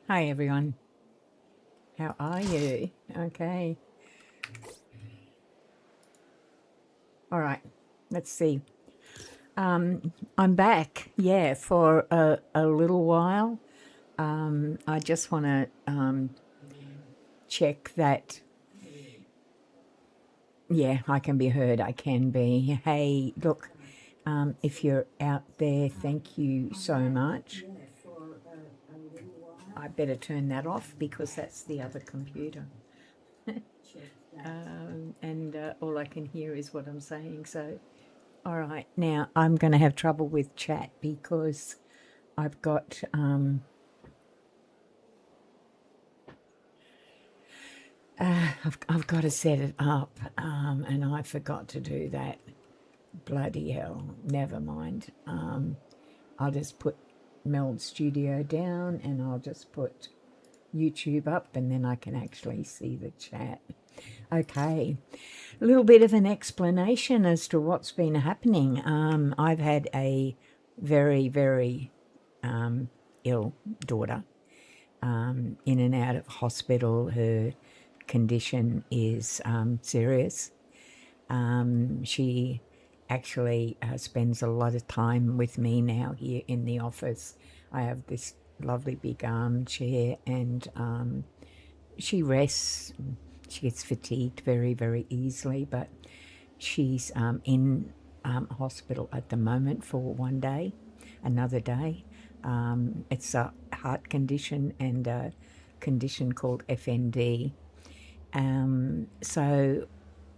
Hi everyone, how are you? Okay, all right, let's see. I'm back, yeah, for a little while. I just want to check that, yeah, I can be heard, I can be. Hey, look, if you're out there, thank you so much. I better turn that off because that's the other computer. And all I can hear is what I'm saying. So, all right, now I'm going to have trouble with chat because I've got I've got to set it up, and I forgot to do that. Bloody hell! Never mind. I'll just put Meld Studio down, and I'll just put YouTube up, and then I can actually see the chat. Okay, a little bit of an explanation as to what's been happening. I've had a very, very ill daughter, in and out of hospital. Her condition is serious. She actually spends a lot of time with me now here in the office. I have this lovely big armchair, and she rests. She gets fatigued very, very easily, but she's in hospital at the moment for one day, another day. It's a heart condition and a condition called FND. So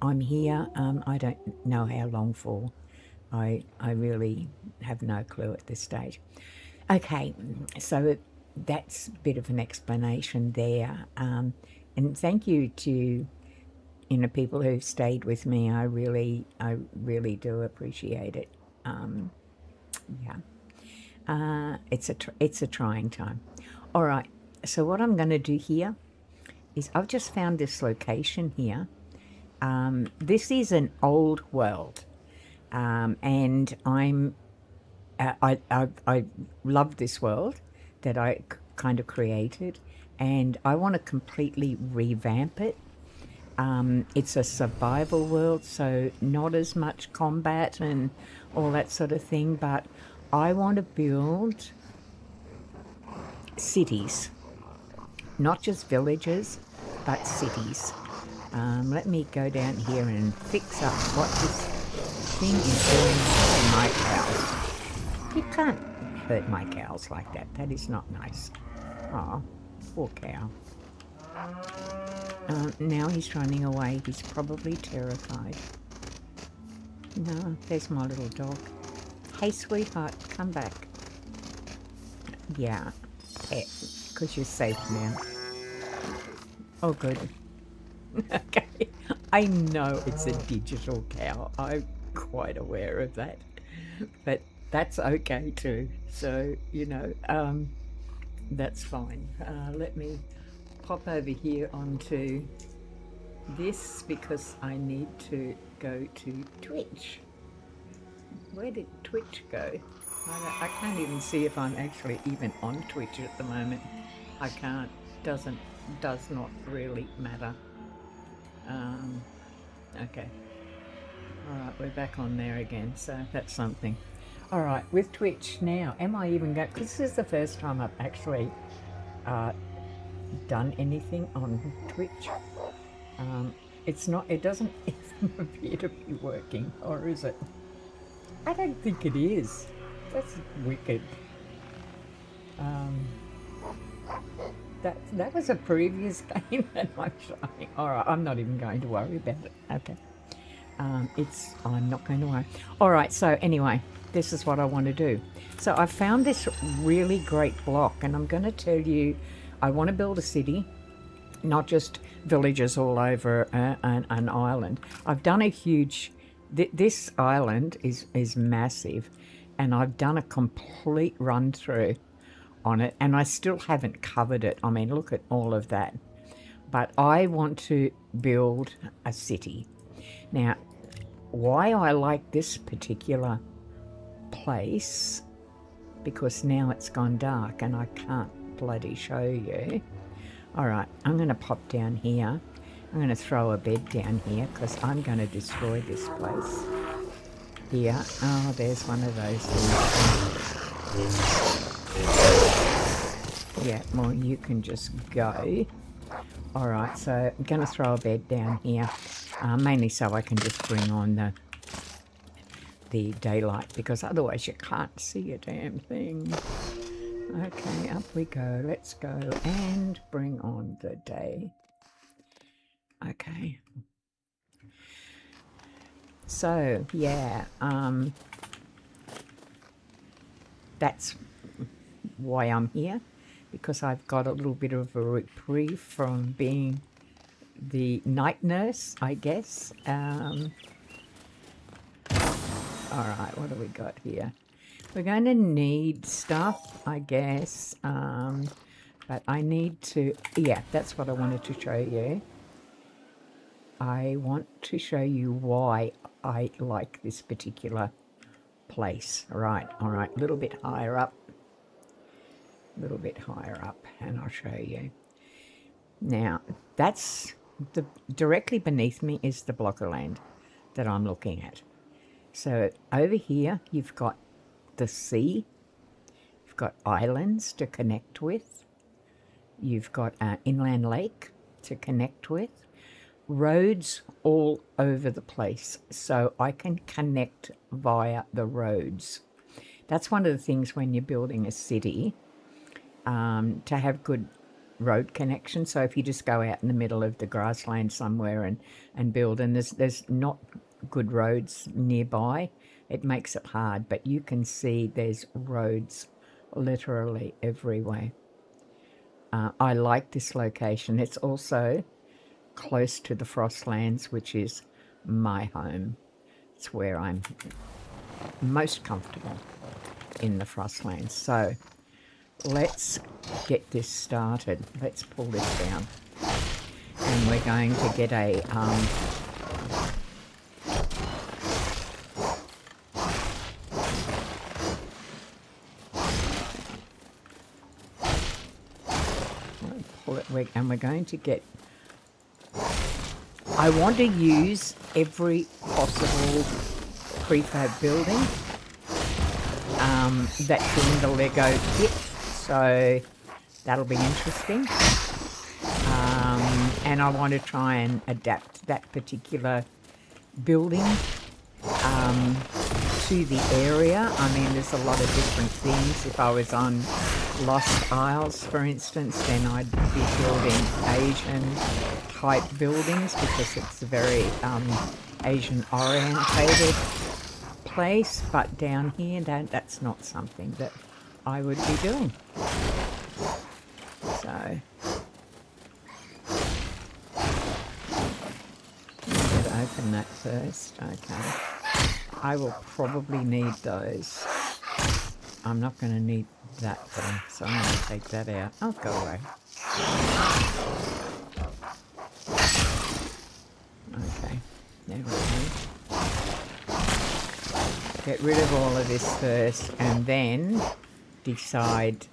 I'm here. I don't know how long for. I really have no clue at this stage. Okay, so that's a bit of an explanation there. And thank you to people who've stayed with me. I really do appreciate it. Yeah, it's a trying time. All right. So what I'm going to do here is I've just found this location here. This is an old world, and I love this world that I kind of created, and I want to completely revamp it. It's a survival world, so not as much combat and all that sort of thing, but I want to build cities, not just villages, but cities. Let me go down here and fix up what this thing is doing to my cows. You can't hurt my cows like that. That is not nice. Oh, poor cow. Now he's running away. He's probably terrified. No, there's my little dog. Hey, sweetheart, come back. Yeah, pet, because you're safe now. Oh, good. Okay, I know it's a digital cow. I'm quite aware of that. But that's okay too. So, that's fine. Let me pop over here onto this because I need to go to Twitch. Where did Twitch go? I can't even see if I'm actually even on Twitch at the moment. I can't. Does not really matter. Okay. Alright, we're back on there again, so that's something. Alright, with Twitch now, am I even going... Because this is the first time I've actually done anything on Twitch. It doesn't even appear to be working, or is it? I don't think it is. That's wicked. That was a previous game that I'm showing. Alright, I'm not even going to worry about it. Okay. I'm not going to worry. Alright, so anyway, this is what I want to do. So I found this really great block, and I'm going to tell you, I want to build a city, not just villages all over an island. I've done a huge... This island is massive, and I've done a complete run through on it, and I still haven't covered it. I mean, look at all of that. But I want to build a city. Now, why I like this particular place, because now it's gone dark and I can't bloody show you. All right, I'm going to pop down here. I'm going to throw a bed down here because I'm going to destroy this place. Here. Oh, there's one of those things. Yeah, well, you can just go. All right, so I'm going to throw a bed down here, mainly so I can just bring on the daylight, because otherwise you can't see a damn thing. Okay, up we go. Let's go and bring on the day. Okay. So, yeah, that's why I'm here, because I've got a little bit of a reprieve from being the night nurse, I guess. All right, what do we got here? We're going to need stuff, I guess, but I need to, yeah, that's what I wanted to show you. I want to show you why I like this particular place. Right, all right, a little bit higher up, and I'll show you. Now, that's directly beneath me is the block of land that I'm looking at. So over here, you've got the sea, you've got islands to connect with, you've got an inland lake to connect with, roads all over the place, so I can connect via the roads. That's one of the things when you're building a city, to have good road connection. So if you just go out in the middle of the grassland somewhere and build, and there's not good roads nearby, it makes it hard, but you can see there's roads literally everywhere. I like this location. It's also close to the Frostlands, which is my home. It's where I'm most comfortable, in the Frostlands. So let's get this started. Let's pull this down, and we're going to get a and we're going to get, I want to use every possible prefab building that's in the Lego kit, so that'll be interesting. And I want to try and adapt that particular building to the area. I mean, there's a lot of different things. If I was on Lost Isles, for instance, then I'd be building Asian type buildings, because it's a very Asian orientated place. But down here, that's not something that I would be doing. So I'm going to open that first. Okay. I will probably need those. I'm not going to need that though, so I'm going to take that out. Oh, go away. Okay, there we go. Get rid of all of this first, and then decide,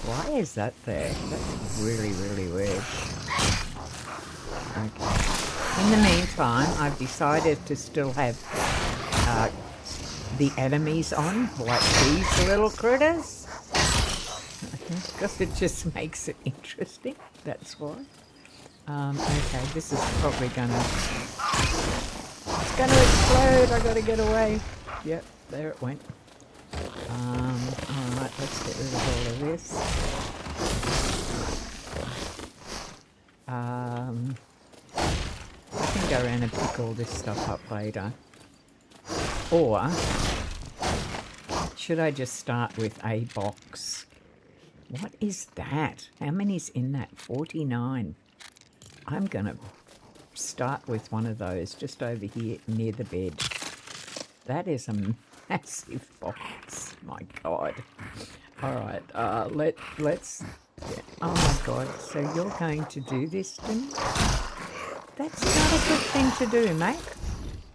why is that there? That's really, really weird. Okay. In the meantime, I've decided to still have the enemies on, like these little critters, because it just makes it interesting. That's why. Okay, this is probably gonna, it's gonna explode. I gotta get away. Yep, there it went. All right, let's get rid of all of this. I can go around and pick all this stuff up later. Or should I just start with a box? What is that? How many's in that? 49. I'm going to start with one of those just over here near the bed. That is a massive box. My God. All right. Let's. Yeah. Oh my God. So you're going to do this to me? That's not a good thing to do, mate.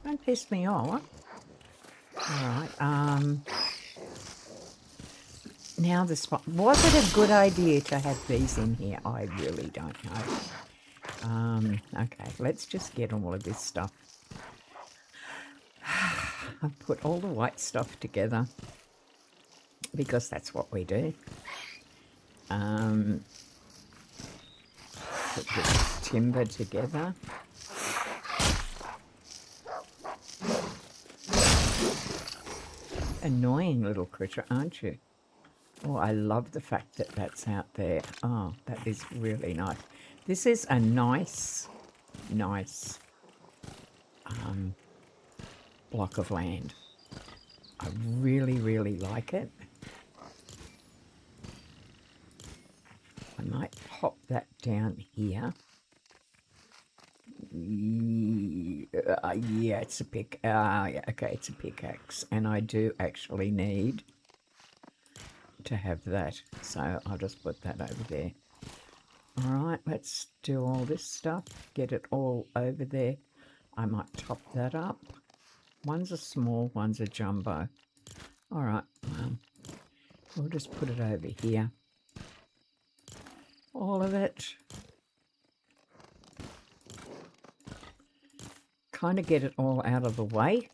Don't piss me off. All right. Now the spot. Was it a good idea to have these in here? I really don't know. Okay, let's just get all of this stuff. I've put all the white stuff together because that's what we do. Put this timber together. Annoying little critter, aren't you? Oh, I love the fact that that's out there. Oh, that is really nice. This is a nice block of land. I really, really like it. I might pop that down here. Yeah, it's a pick. Yeah, okay, it's a pickaxe, and I do actually need to have that, so I'll just put that over there. All right, let's do all this stuff. Get it all over there. I might top that up. One's a small, one's a jumbo. All right, we'll just put it over here. All of it. Kind of get it all out of the way.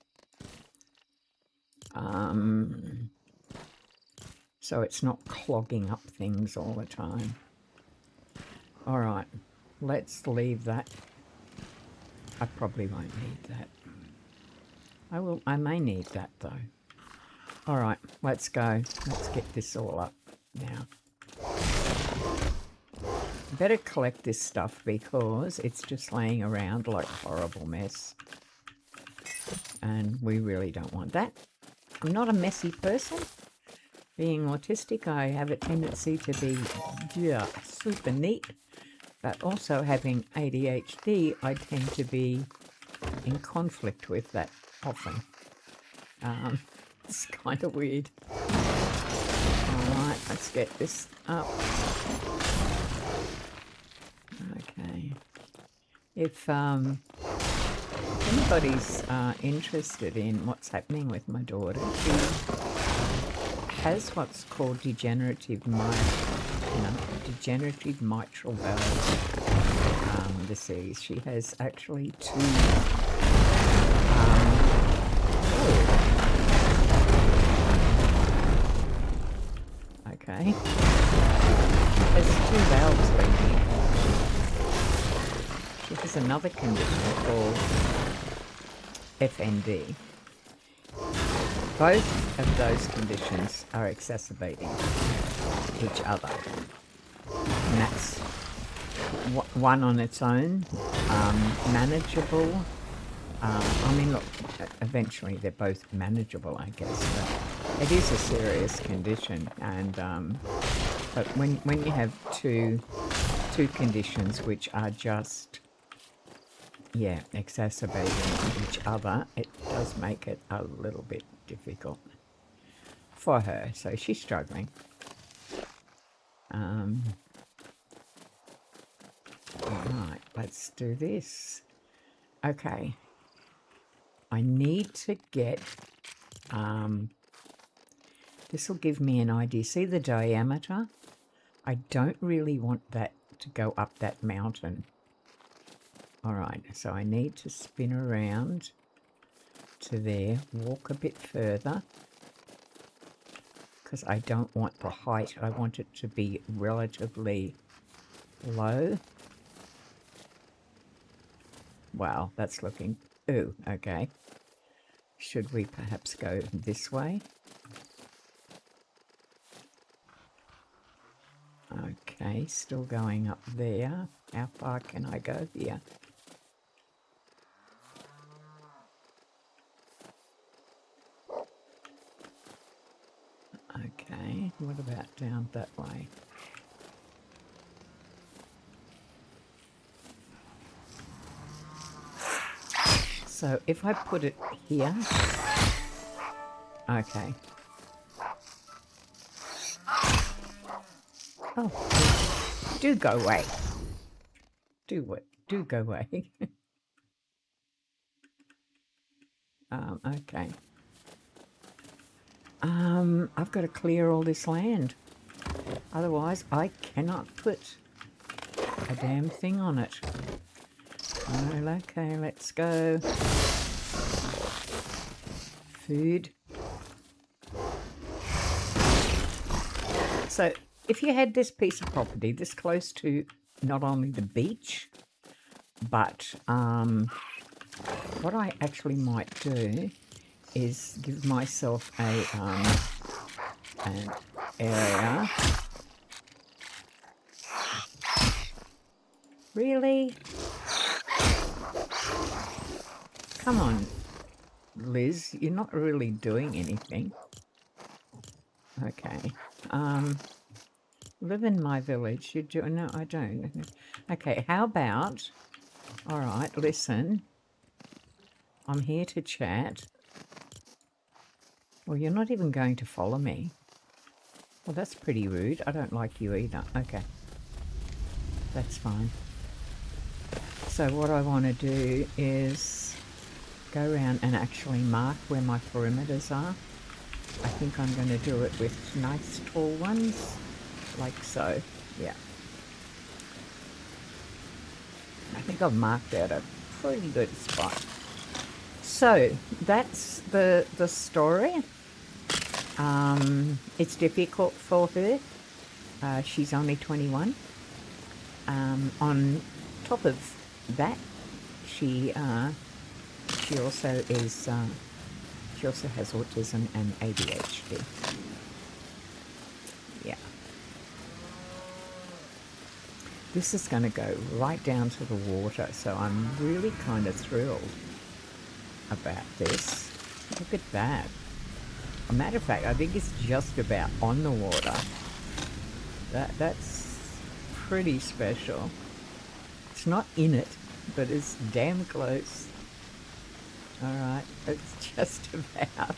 So it's not clogging up things all the time. All right, let's leave that. I probably won't need that. I may need that though. All right, let's go. Let's get this all up now. Better collect this stuff because it's just laying around like a horrible mess. And we really don't want that. I'm not a messy person. Being autistic, I have a tendency to be super neat. But also having ADHD, I tend to be in conflict with that often. It's kind of weird. Alright, let's get this up. Okay. If anybody's interested in what's happening with my daughter, she has what's called degenerative mitral valve disease. She has actually two. Okay. There's two valves leaking. She has another condition called FND. Both of those conditions are exacerbating each other. And that's one on its own, manageable. I mean, look, eventually they're both manageable, I guess, but it is a serious condition. And but when you have two conditions which are just exacerbating each other, it does make it a little bit difficult for her. So she's struggling. Alright, let's do this. Okay. I need to get, this will give me an idea. See the diameter? I don't really want that to go up that mountain. Alright, so I need to spin around to there, walk a bit further, because I don't want the height. I want it to be relatively low. Wow, that's looking... Ooh, okay. Should we perhaps go this way? Okay, still going up there. How far can I go here? Okay, what about down that way? So if I put it here, okay. Oh, do go away. Do go away. Okay. I've got to clear all this land. Otherwise, I cannot put a damn thing on it. Oh, okay, let's go. Food. So, if you had this piece of property this close to not only the beach, but what I actually might do is give myself an area. Really? Come on, Liz, you're not really doing anything. Okay. Live in my village. You do? No, I don't. Okay, how about... All right, listen. I'm here to chat. Well, you're not even going to follow me. Well, that's pretty rude. I don't like you either. Okay. That's fine. So what I want to do is go around and actually mark where my perimeters are. I think I'm going to do it with nice tall ones, like so. Yeah. I think I've marked out a pretty good spot. So that's the story. It's difficult for her. She's only 21. On top of that, she also is she also has autism and ADHD. Yeah. This is going to go right down to the water, so I'm really kind of thrilled about this. Look at that. As a matter of fact, I think it's just about on the water. That's pretty special. It's not in it, but it's damn close. Alright, it's just about.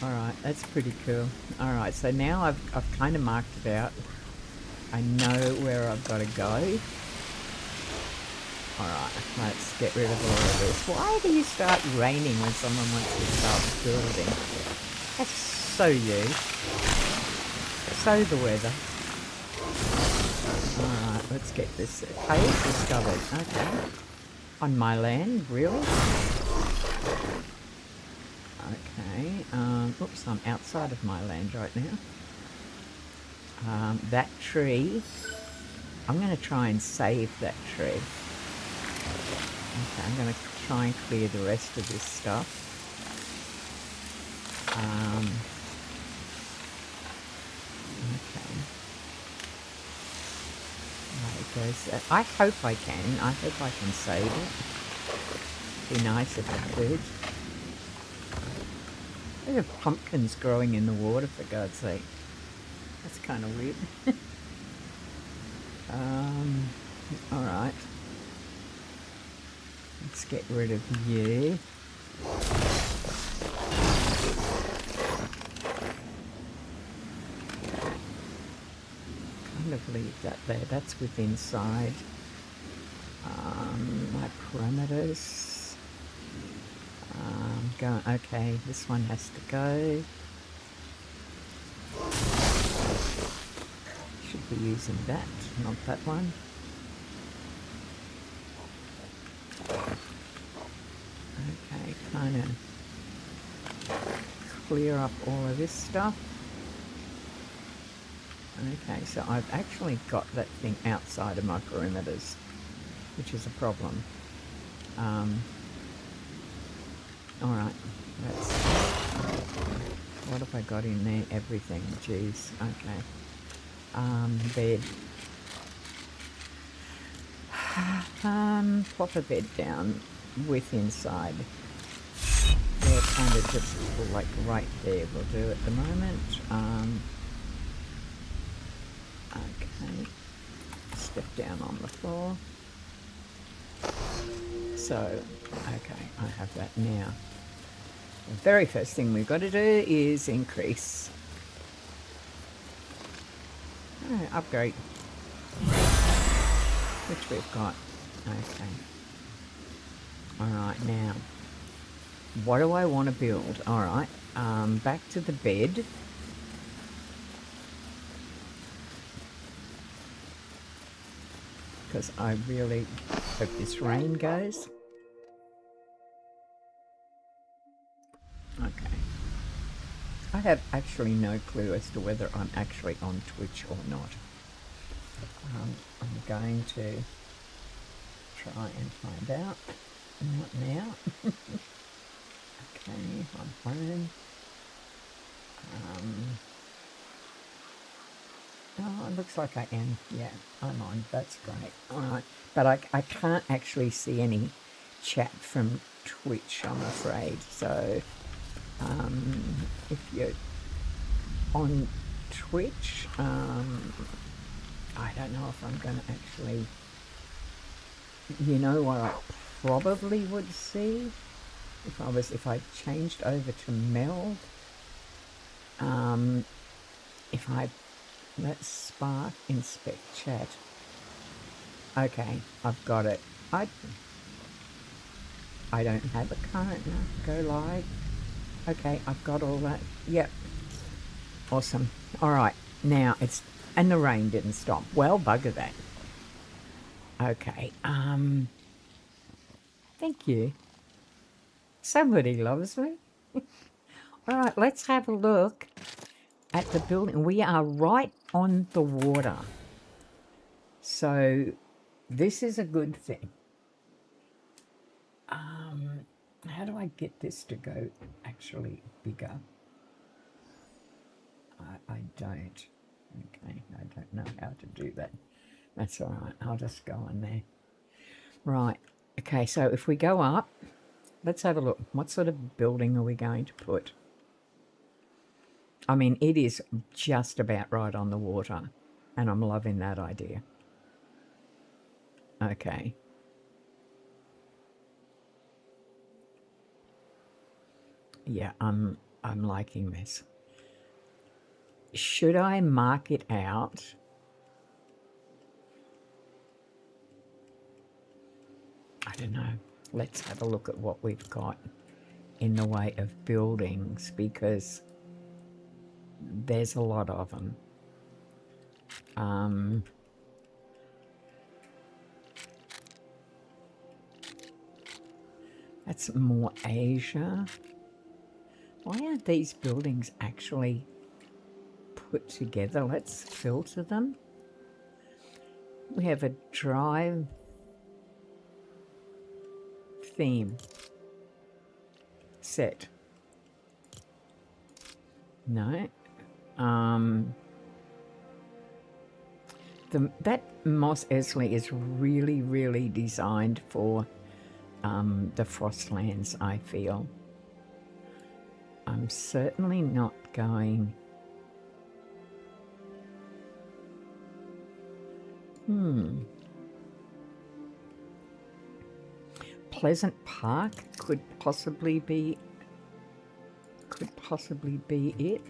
Alright, that's pretty cool. Alright, so now I've kind of marked it out. I know where I've got to go. Alright, let's get rid of all of this. Why do you start raining when someone wants to start building? That's so you. So the weather. Alright, let's get this. Cave discovered. Okay. On my land, really? Okay. Oops, I'm outside of my land right now. That tree. I'm going to try and save that tree. Okay, I'm going to try and clear the rest of this stuff. Okay. Right, goes. I hope I can. I hope I can save it. Be nice if I could. There are pumpkins growing in the water, for God's sake. That's kind of weird. Alright. Let's get rid of you. Kind of leave that there. That's with inside. My parameters. Okay, this one has to go. Should be using that, not that one. Okay, kind of clear up all of this stuff. Okay, so I've actually got that thing outside of my perimeters, which is a problem. Alright, that's... What have I got in there? Everything, jeez, okay. Bed. Plop a bed down with inside. They're kind of just like right there will do at the moment. Okay. Step down on the floor. So, okay, I have that now. The very first thing we've got to do is increase. Upgrade. Which we've got. Okay. Alright, now. What do I want to build? Alright. back to the bed. Because I really hope this rain goes. Okay. I have actually no clue as to whether I'm actually on Twitch or not. I'm going to try and find out. Not now. Okay, I'm home. Oh, it looks like I am. Yeah, I'm on. That's great. All right. But I can't actually see any chat from Twitch, I'm afraid. So if you're on Twitch, I don't know if I'm going to actually... You know what I probably would see if I changed over to Meld. If I let's spark inspect chat. Okay, I've got it. I don't have a current now. Go live. Okay, I've got all that. Yep. Awesome. All right. Now it's and the rain didn't stop. Well, bugger that. Okay. Thank you. Somebody loves me. All right, let's have a look at the building. We are right on the water. So this is a good thing. How do I get this to go actually bigger? I don't. Okay, I don't know how to do that. That's all right. I'll just go on there. Right. Okay, so if we go up, let's have a look. What sort of building are we going to put? I mean, it is just about right on the water, and I'm loving that idea. Okay. Yeah, I'm liking this. Should I mark it out? I don't know. Let's have a look at what we've got in the way of buildings, because there's a lot of them. That's more Asia. Why aren't these buildings actually put together? Let's filter them. We have a drive theme set. No. That Moss Eisley is really, really designed for the Frostlands, I feel. I'm certainly not going... Pleasant Park could possibly be it.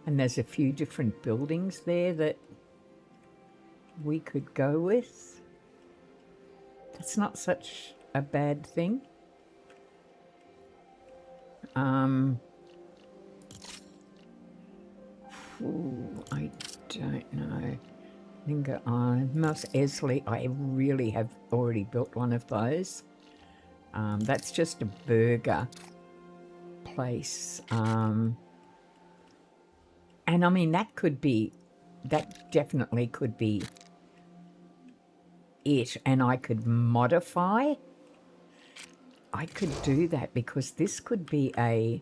And there's a few different buildings there that we could go with. It's not such a bad thing. I don't know. Linger on. Moss Eisley, I really have already built one of those. That's just a burger place. And I mean, that definitely could be it. And I could modify. I could do that because this could be a...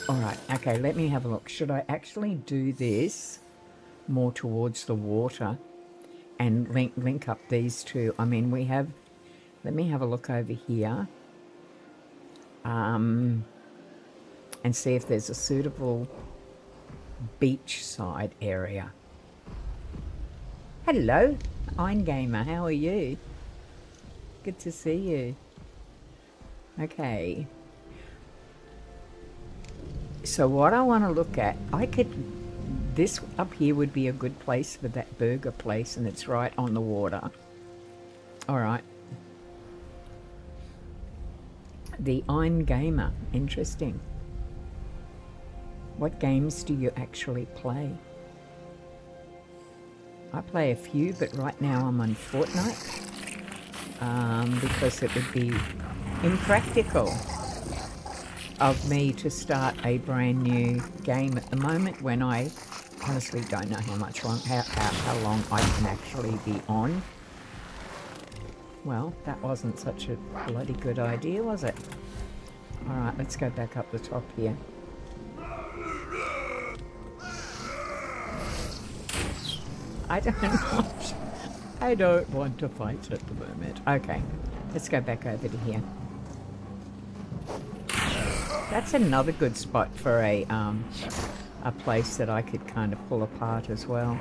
All right, okay, let me have a look. Should I actually do this more towards the water and link up these two? I mean, we have... Let me have a look over here and see if there's a suitable beachside area. Hello, Ein Gamer, how are you? Good to see you. Okay. So what I want to look at, this up here would be a good place for that burger place, and it's right on the water. All right. The Ein Gamer, interesting. What games do you actually play? I play a few, but right now I'm on Fortnite because it would be impractical of me to start a brand new game at the moment when I honestly don't know how long I can actually be on. Well, that wasn't such a bloody good idea, was it? Alright, let's go back up the top here. I don't want to fight at the moment. Okay, let's go back over to here. That's another good spot for a place that I could kind of pull apart as well.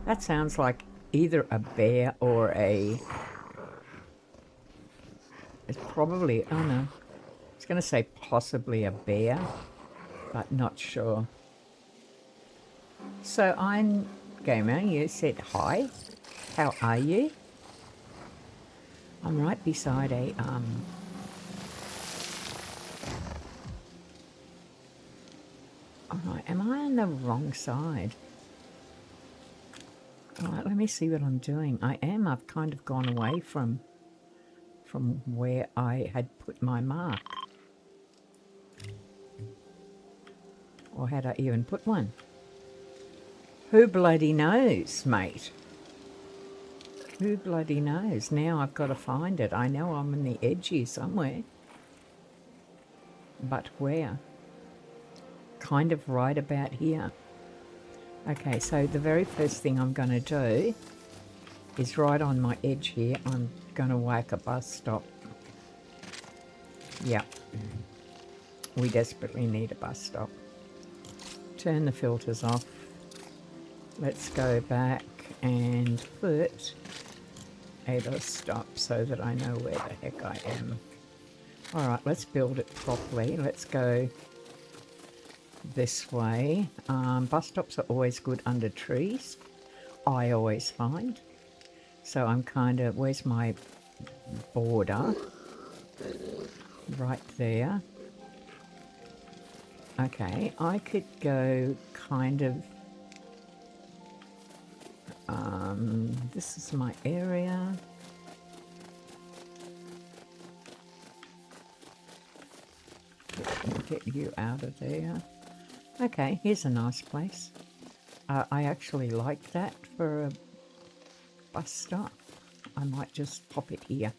That sounds like either a bear or a... It's probably... Oh no. I was going to say possibly a bear, but not sure. So I'm... Gamer, you said hi. How are you? I'm right beside a... Alright, am I on the wrong side? Alright, let me see what I'm doing. I am. I've kind of gone away from where I had put my mark. Or had I even put one? Who bloody knows, mate? Who bloody knows? Now I've got to find it. I know I'm on the edge here somewhere. But where? Kind of right about here. Okay, so the very first thing I'm going to do is right on my edge here, I'm going to whack a bus stop. Yep. We desperately need a bus stop. Turn the filters off. Let's go back and put a bus stop so that I know where the heck I am. Alright, let's build it properly. Let's go this way. Bus stops are always good under trees, I always find. So I'm kind of, where's my border? Right there. Okay, I could go kind of, this is my area. Get you out of there. Okay, here's a nice place. I actually like that for a bus stop. I might just pop it here.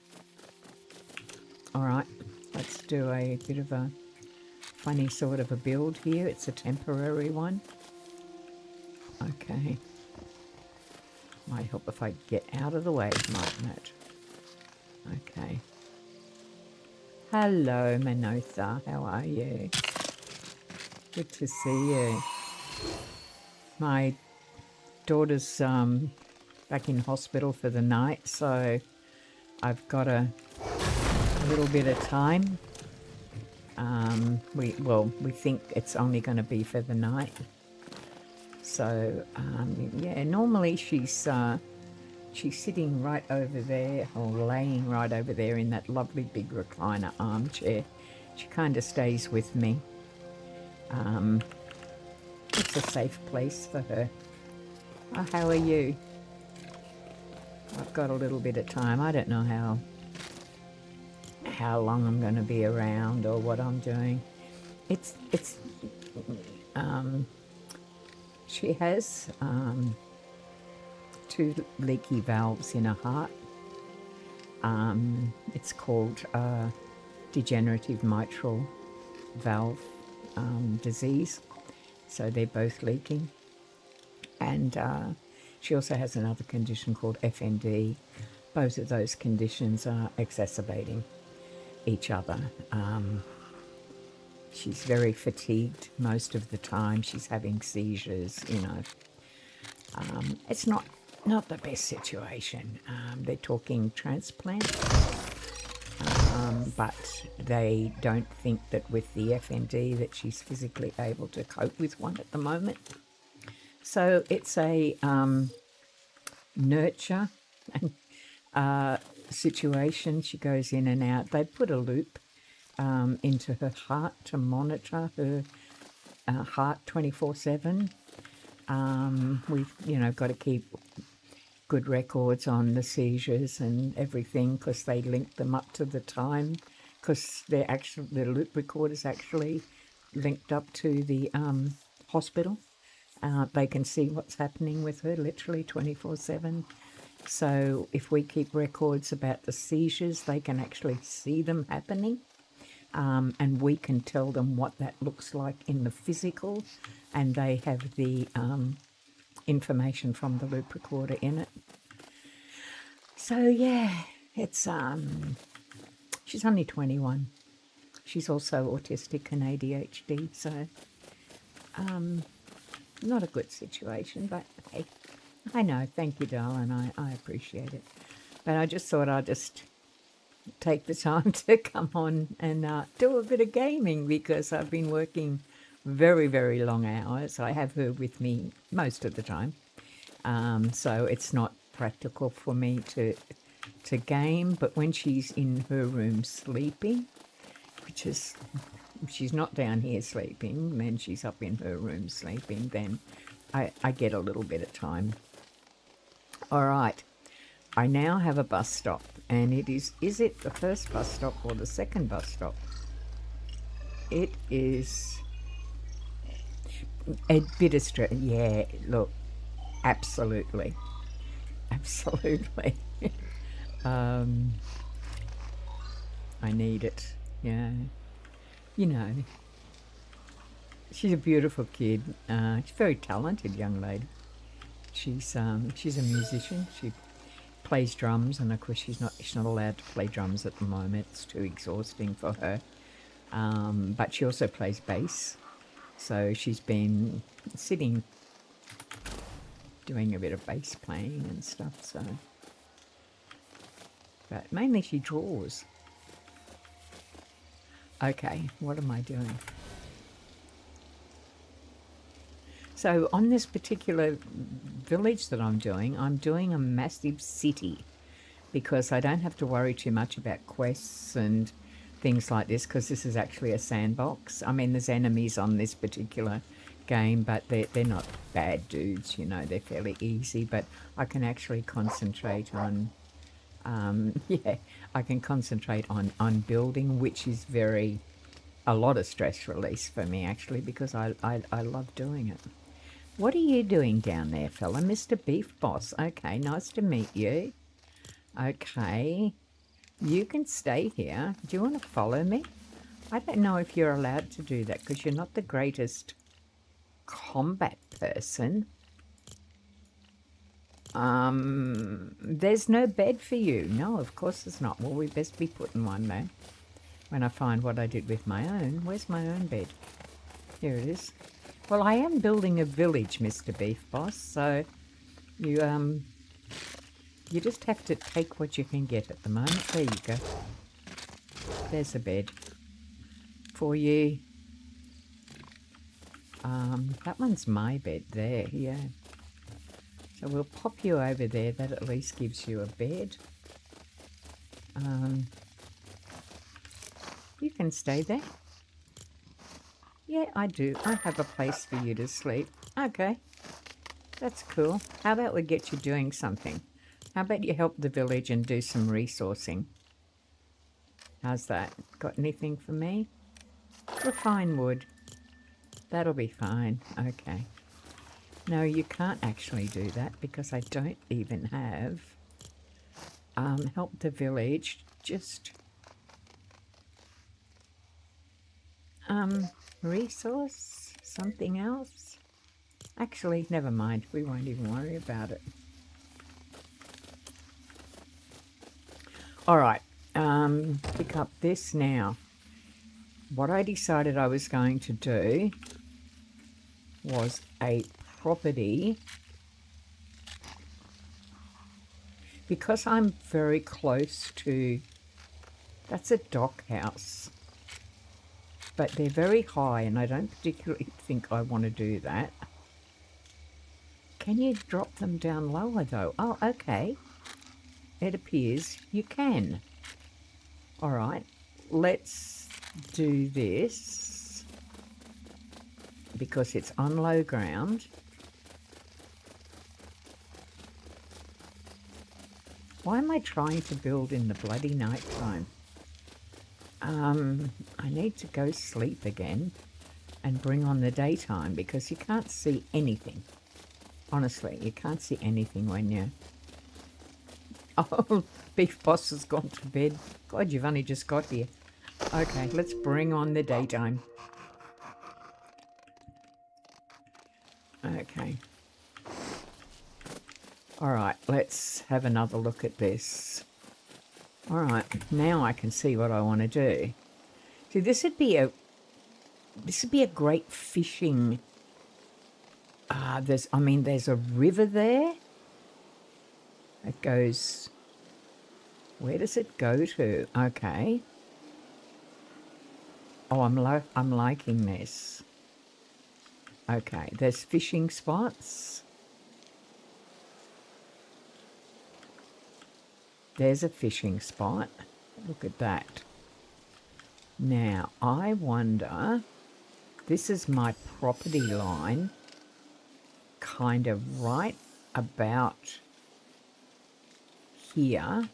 Alright, let's do a bit of a funny sort of a build here. It's a temporary one. Okay. Might help if I get out of the way, mightn't it? Okay. Hello, Manotha. How are you? Good to see you. My daughter's back in hospital for the night, so I've got a little bit of time. We think it's only going to be for the night. So yeah, normally she's sitting right over there, or laying right over there in that lovely big recliner armchair. She kind of stays with me. It's a safe place for her. Oh, how are you? I've got a little bit of time. I don't know how long I'm going to be around or what I'm doing. She has 2 leaky valves in her heart. It's called degenerative mitral valve disease. So they're both leaking. And she also has another condition called FND. Both of those conditions are exacerbating each other. She's very fatigued most of the time. She's having seizures, you know. It's not the best situation. They're talking transplant, but they don't think that with the FND that she's physically able to cope with one at the moment. So it's a nurture situation. She goes in and out. They put a loop into her heart to monitor her heart 24/7. We've, got to keep good records on the seizures and everything because they link them up to the time, because the loop recorder's actually linked up to the hospital. They can see what's happening with her literally 24/7. So if we keep records about the seizures, they can actually see them happening. And we can tell them what that looks like in the physical, and they have the information from the loop recorder in it. So yeah, it's she's only 21. She's also autistic and ADHD, so not a good situation, but hey, I know. Thank you, darling. I appreciate it. But I just thought I'd just take the time to come on and do a bit of gaming, because I've been working very, very long hours. I have her with me most of the time, so it's not practical for me to game. But when she's in her room sleeping, which is, she's not down here sleeping, then she's up in her room sleeping, then I get a little bit of time. All right, I now have a bus stop, and it is it the first bus stop or the second bus stop? It is a bit of stress. Yeah, look, absolutely. Absolutely. I need it. Yeah. She's a beautiful kid. She's a very talented young lady. She's a musician. She plays drums, and of course she's not allowed to play drums at the moment. It's too exhausting for her. But she also plays bass. So she's been sitting doing a bit of bass playing and stuff. So, but mainly she draws. Okay, what am I doing? So on this particular village that I'm doing a massive city, because I don't have to worry too much about quests and things like this, because this is actually a sandbox. I mean, there's enemies on this particular game, but they're not bad dudes, they're fairly easy. But I can actually concentrate on, I can concentrate on building, which is a lot of stress release for me, actually, because I love doing it. What are you doing down there, fella? Mr. Beef Boss. Okay, nice to meet you. Okay, you can stay here. Do you want to follow me? I don't know if you're allowed to do that, because you're not the greatest combat person. There's no bed for you. No, of course there's not. Well, we best be putting one there when I find what I did with my own. Where's my own bed? Here it is. Well, I am building a village, Mr. Beef Boss, so you just have to take what you can get at the moment. There you go. There's a bed for you. That one's my bed there, yeah. So we'll pop you over there. That at least gives you a bed. You can stay there. Yeah, I do. I have a place for you to sleep. Okay, that's cool. How about we get you doing something? How about you help the village and do some resourcing? How's that? Got anything for me? Refine wood. That'll be fine. Okay. No, you can't actually do that, because I don't even have help the village. Just resource, something else. Actually, never mind. We won't even worry about it. All right. Pick up this now. What I decided I was going to do was a property, because I'm very close to, that's a dock house, but they're very high and I don't particularly think I want to do that. Can you drop them down lower though? Oh, okay. It appears you can. All right, let's do this because it's on low ground. Why am I trying to build in the bloody night time? I need to go sleep again and bring on the daytime because you can't see anything. Honestly, you can't see anything when you... Oh, Beef Boss has gone to bed. God, you've only just got here. Okay, let's bring on the daytime. Okay. All right, let's have another look at this. All right, now I can see what I want to do. See, this would be a great fishing. There's a river there. It goes. Where does it go to? Okay. Oh, I'm liking this. Okay, there's fishing spots. There's a fishing spot. Look at that. Now, I wonder, this is my property line, kind of right about here.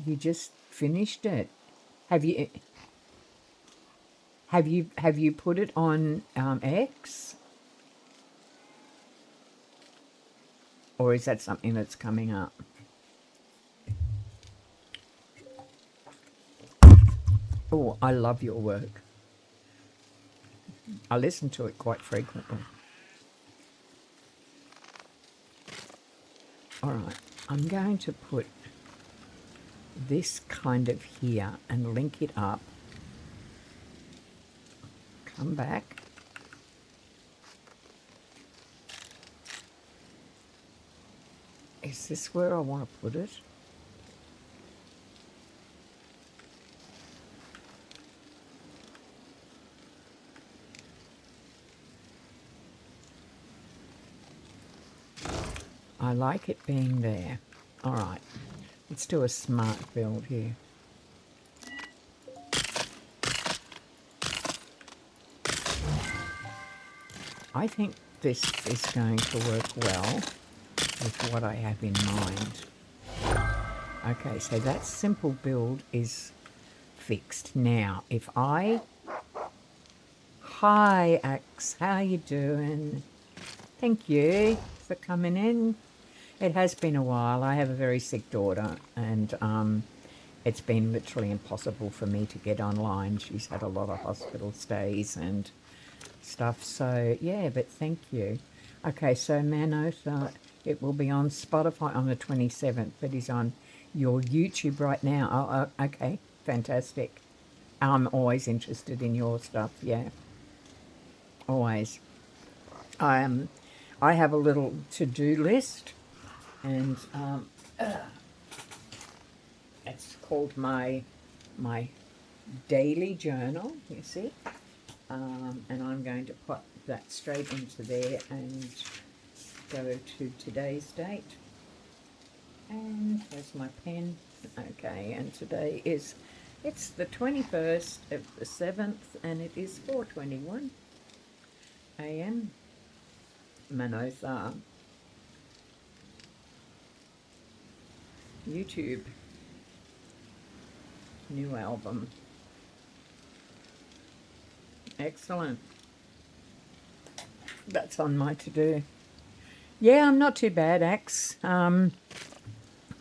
You just finished it. Have you put it on X? Or is that something that's coming up? Oh, I love your work. I listen to it quite frequently. All right, I'm going to put this kind of here and link it up. Come back. Is this where I want to put it? I like it being there. All right, let's do a smart build here. I think this is going to work well with what I have in mind. Okay, so that simple build is fixed. Now, if I... Hi, Axe, how you doing? Thank you for coming in. It has been a while. I have a very sick daughter, and it's been literally impossible for me to get online. She's had a lot of hospital stays and stuff, so yeah, but thank you. Okay, so Manos, it will be on Spotify on the 27th, but he's on your YouTube right now. Oh, okay, fantastic. I'm always interested in your stuff, yeah, always. I have a little to-do list, and it's called my daily journal, you see, and I'm going to put that straight into there and go to today's date. And there's my pen. Okay, and today is, it's the 21st of the 7th, and it is 4:21 a.m. Manotha. YouTube. New album. Excellent. That's on my to-do. Yeah, I'm not too bad, Axe.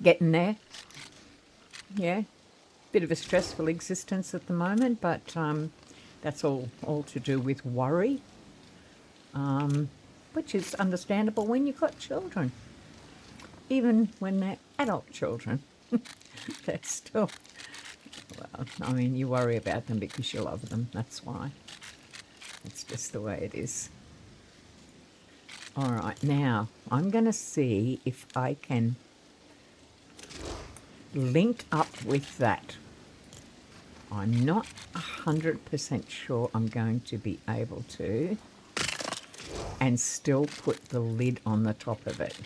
Getting there. Yeah. Bit of a stressful existence at the moment, but that's all to do with worry. Which is understandable when you've got children. Even when they're adult children. They're still... Well, I mean, you worry about them because you love them. That's why. It's just the way it is. All right, now I'm going to see if I can link up with that. I'm not 100% sure I'm going to be able to, and still put the lid on the top of it.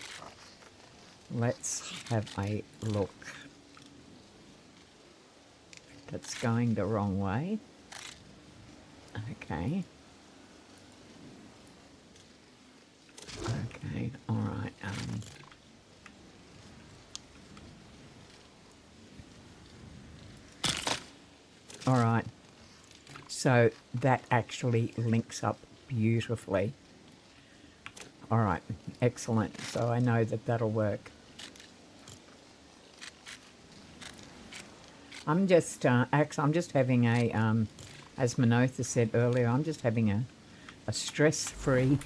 Let's have a look. That's going the wrong way. Okay. Okay, all right. All right. So that actually links up beautifully. All right, excellent. So I know that that'll work. I'm just, I'm just having a, as Manotha said earlier, I'm just having a stress-free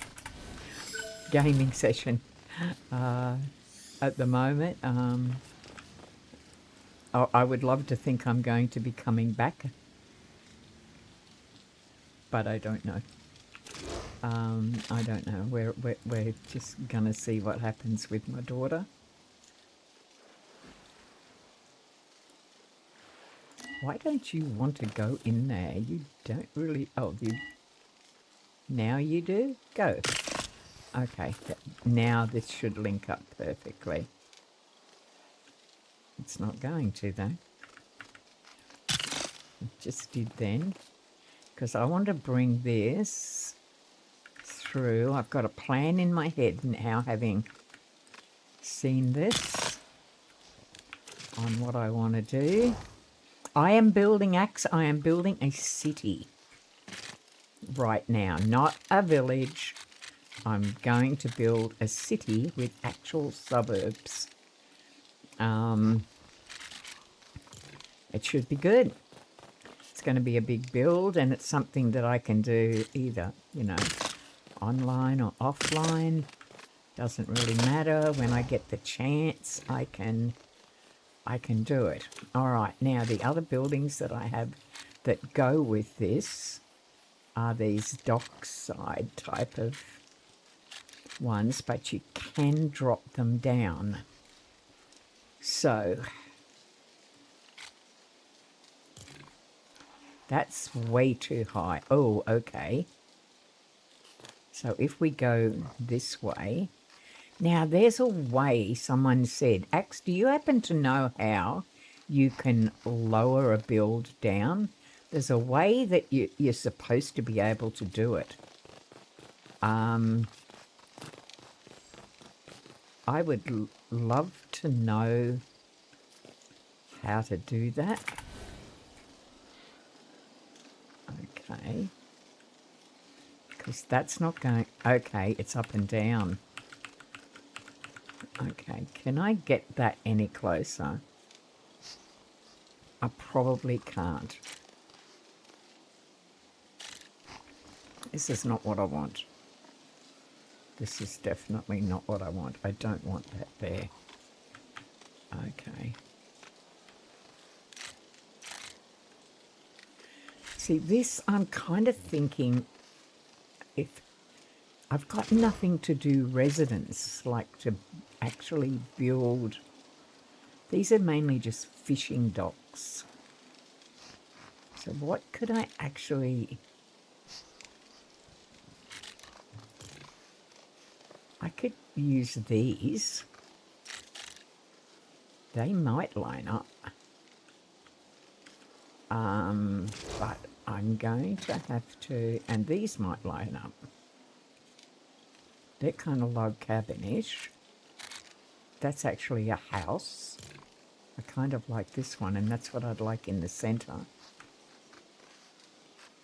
gaming session at the moment. I would love to think I'm going to be coming back, but I don't know. I don't know. We're just gonna see what happens with my daughter. Why don't you want to go in there? You don't really. Oh, you. Now you do? Go. Okay. Now this should link up perfectly. It's not going to though. It just did then. Because I want to bring this through. I've got a plan in my head now, having seen this, on what I want to do. I am building a city right now, not a village. I'm going to build a city with actual suburbs. It should be good. It's going to be a big build, and it's something that I can do either, you know, online or offline. Doesn't really matter. When I get the chance, I can do it. All right, now the other buildings that I have that go with this are these dockside type of ones, but you can drop them down. So that's way too high. Oh, okay. So if we go this way, now there's a way, someone said, Axe, do you happen to know how you can lower a build down? There's a way that you're supposed to be able to do it. I would love to know how to do that. Okay. Because that's not going... Okay, it's up and down. Okay, can I get that any closer? I probably can't. This is not what I want. This is definitely not what I want. I don't want that there. Okay. See, this I'm kind of thinking, if I've got nothing to do residence, like to actually build. These are mainly just fishing docks. So what could I actually... I could use these. They might line up. But I'm going to have to... And these might line up. They're kind of log cabin-ish. That's actually a house. I kind of like this one, and that's what I'd like in the centre.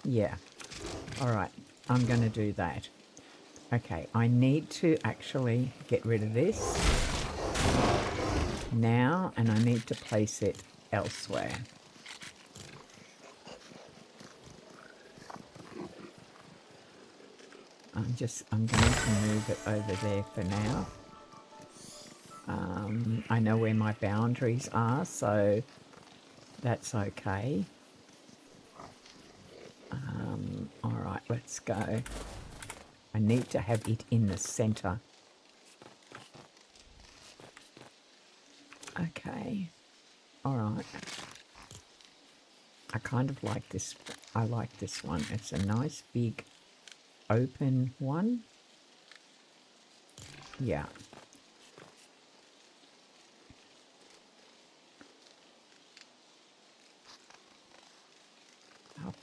Yeah. All right. I'm going to do that. Okay. I need to actually get rid of this now, and I need to place it elsewhere. I'm going to move it over there for now. I know where my boundaries are, so that's okay. All right, let's go. I need to have it in the centre. Okay. All right. I kind of like this. I like this one. It's a nice big open one. Yeah.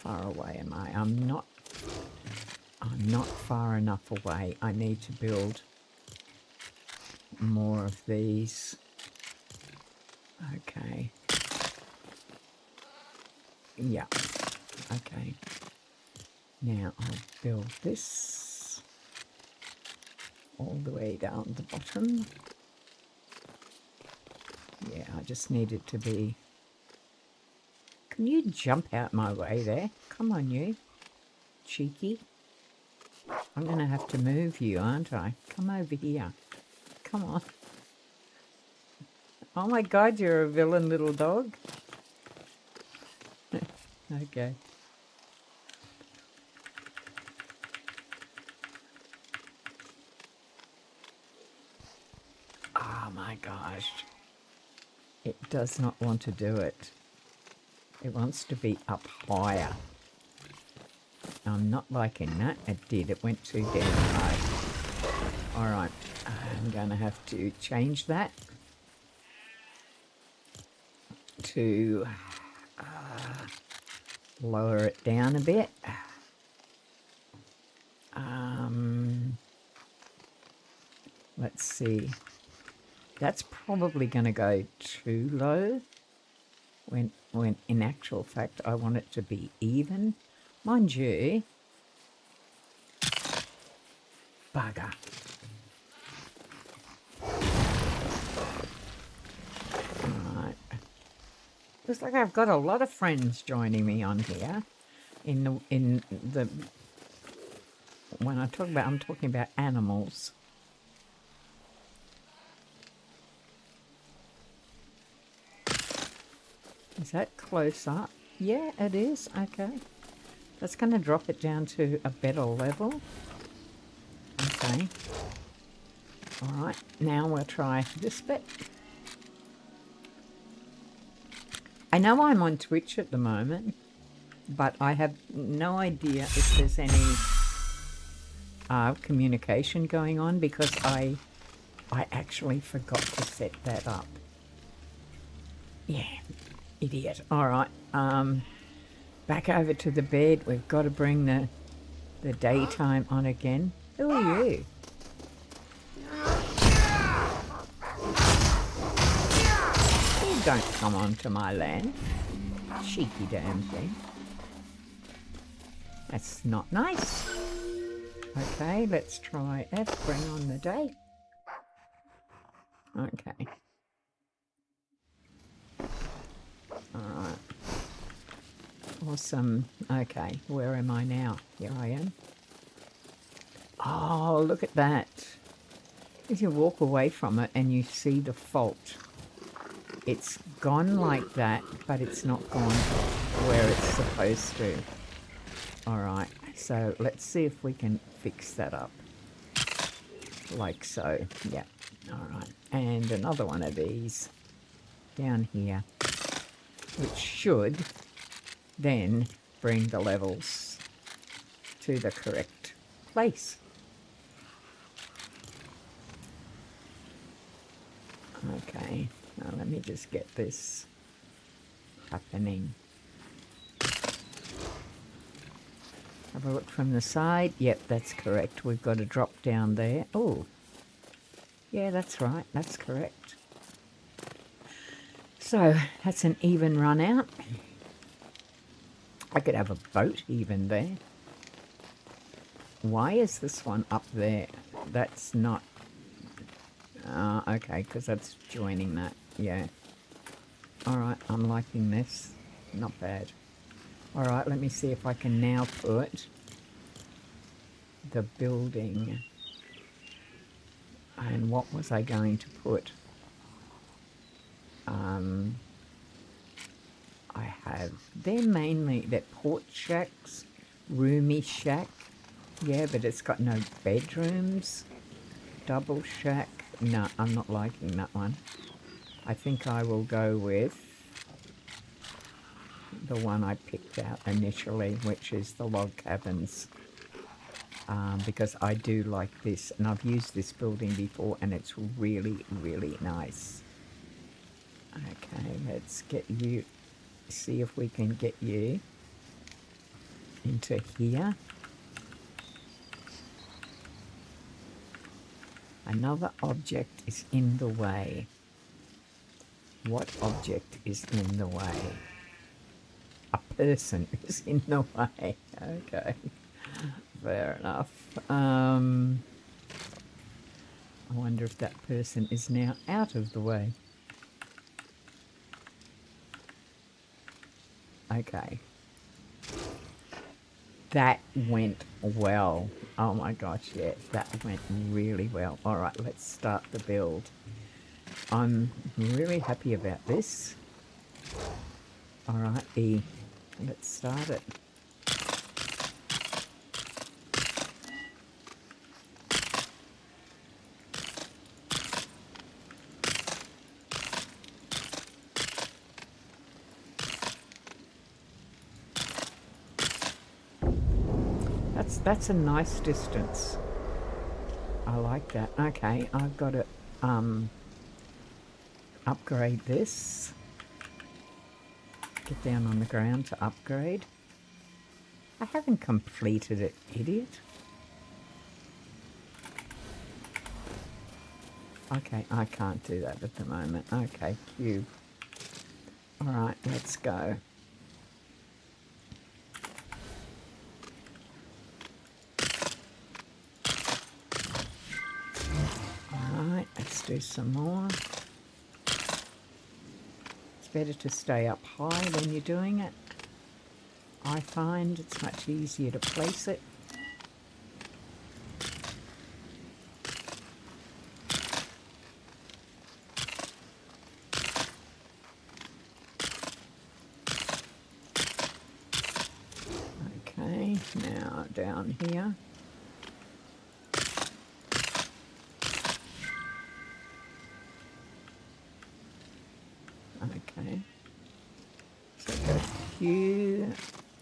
far away am I? I'm not far enough away. I need to build more of these. Okay. Yeah. Okay. Now I'll build this all the way down the bottom. Yeah, I just need it to be... Can you jump out my way there? Come on, you. Cheeky. I'm going to have to move you, aren't I? Come over here. Come on. Oh my God, you're a villain little dog. Okay. Oh my gosh. It does not want to do it. It wants to be up higher. I'm not liking that. It did. It went too damn high. Alright. I'm going to have to change that to lower it down a bit. Let's see. That's probably going to go too low when in actual fact I want it to be even. Mind you, bugger. Alright. Looks like I've got a lot of friends joining me on here. In the when I talk about, I'm talking about animals. Is that close up? Yeah, it is. Okay. That's going to drop it down to a better level. Okay. Alright, now we'll try this bit. I know I'm on Twitch at the moment, but I have no idea if there's any communication going on because I actually forgot to set that up. Yeah, idiot. Alright, back over to the bed. We've got to bring the daytime on again. Who are you? You don't come onto my land. Cheeky damn thing. That's not nice. Okay, let's try F. Bring on the day. Okay. Alright. Awesome. Okay, where am I now? Here I am. Oh, look at that. If you walk away from it and you see the fault, it's gone like that, but it's not gone where it's supposed to. Alright, so let's see if we can fix that up. Like so. Yeah. Alright. And another one of these down here, which should then bring the levels to the correct place. Okay, now let me just get this happening. Have a look from the side. Yep, that's correct. We've got to drop down there. Oh, yeah, that's right. That's correct. So that's an even run out. I could have a boat even there. Why is this one up there? That's not... okay, because that's joining that. Yeah. Alright, I'm liking this. Not bad. Alright, let me see if I can now put the building. And what was I going to put? I have... They're mainly... They're port shacks. Roomy shack. Yeah, but it's got no bedrooms. Double shack. No, I'm not liking that one. I think I will go with the one I picked out initially, which is the log cabins. Because I do like this, and I've used this building before, and it's really, really nice. Okay, let's get you... See if we can get you into here. Another object is in the way. What object is in the way? A person is in the way. Okay, fair enough. I wonder if that person is now out of the way. Okay. That went well. Oh my gosh, yeah, that went really well. All right, let's start the build. I'm really happy about this. All right, E, let's start it. That's a nice distance. I like that. Okay, I've got to upgrade this. Get down on the ground to upgrade. I haven't completed it, idiot. Okay, I can't do that at the moment. Okay, cube. Alright, let's go. Alright, let's do some more. It's better to stay up high when you're doing it. I find it's much easier to place it. Okay, now down here. Okay, so go here.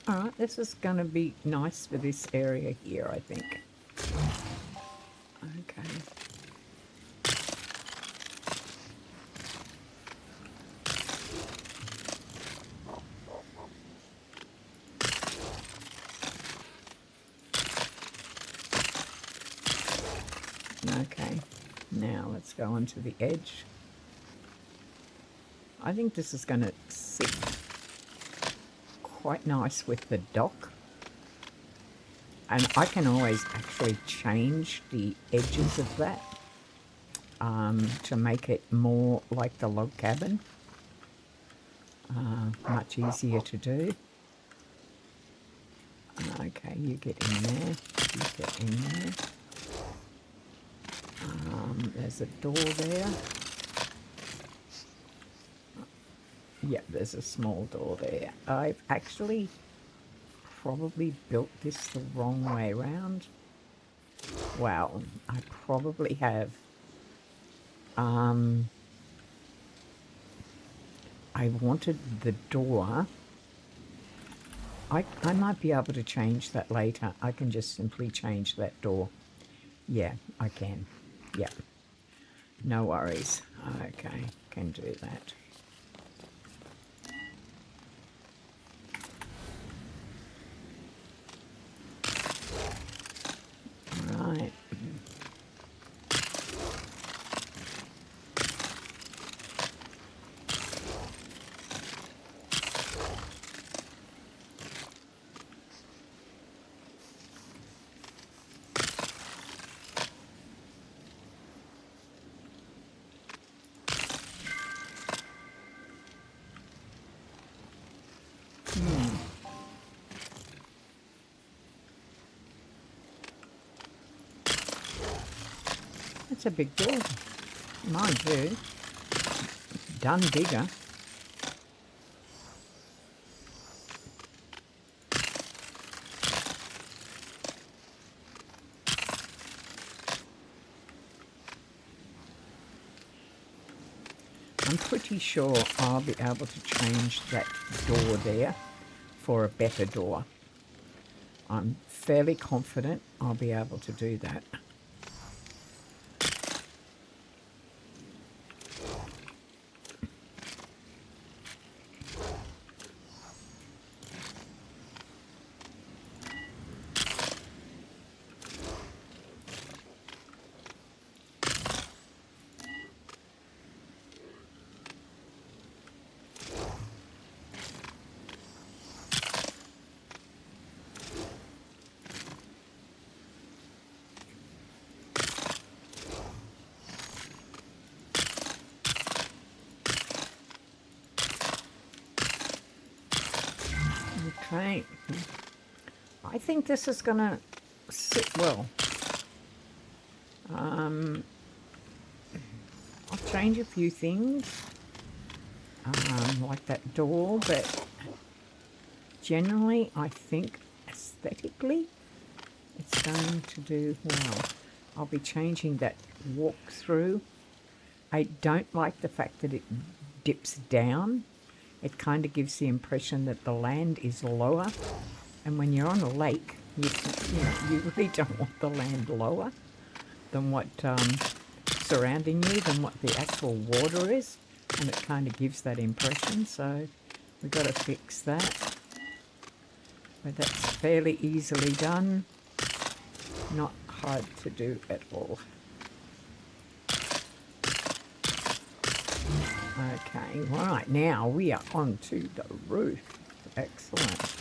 Alright, this is going to be nice for this area here, I think. Okay. Okay, now let's go onto the edge. I think this is going to sit quite nice with the dock. And I can always actually change the edges of that to make it more like the log cabin. Much easier to do. Okay, you get in there. You get in there. There's a door there. Yep, there's a small door there. I've actually probably built this the wrong way around. Wow, I probably have. I wanted the door. I might be able to change that later. I can just simply change that door. Yeah, I can. Yep. No worries. Okay, can do that. Right. It's a big door, mind you. Done bigger. I'm pretty sure I'll be able to change that door there for a better door. I'm fairly confident I'll be able to do that. Okay. I think this is going to sit well. I'll change a few things, like that door, but generally I think aesthetically it's going to do well. I'll be changing that walk-through. I don't like the fact that it dips down. It kind of gives the impression that the land is lower, and when you're on a lake, you really don't want the land lower than what surrounding you, than what the actual water is, and it kind of gives that impression. So we've got to fix that, but that's fairly easily done, not hard to do at all. Okay, right, now we are on to the roof. Excellent.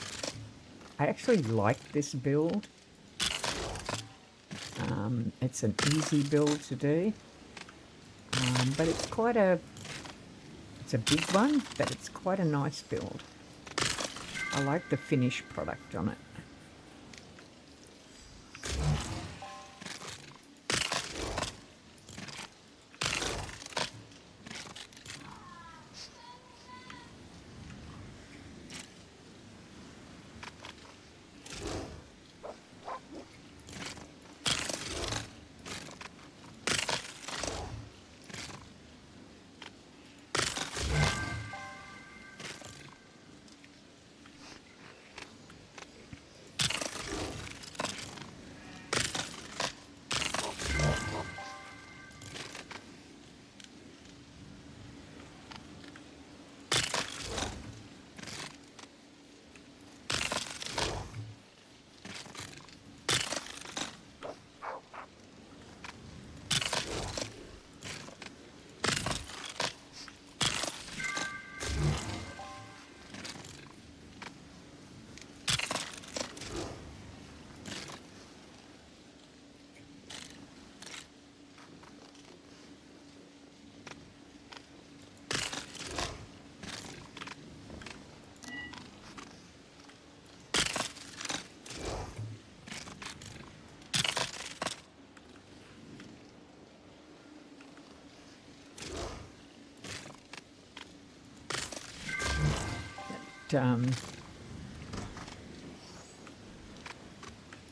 I actually like this build. It's an easy build to do, but it's a big one, but it's quite a nice build. I like the finished product on it.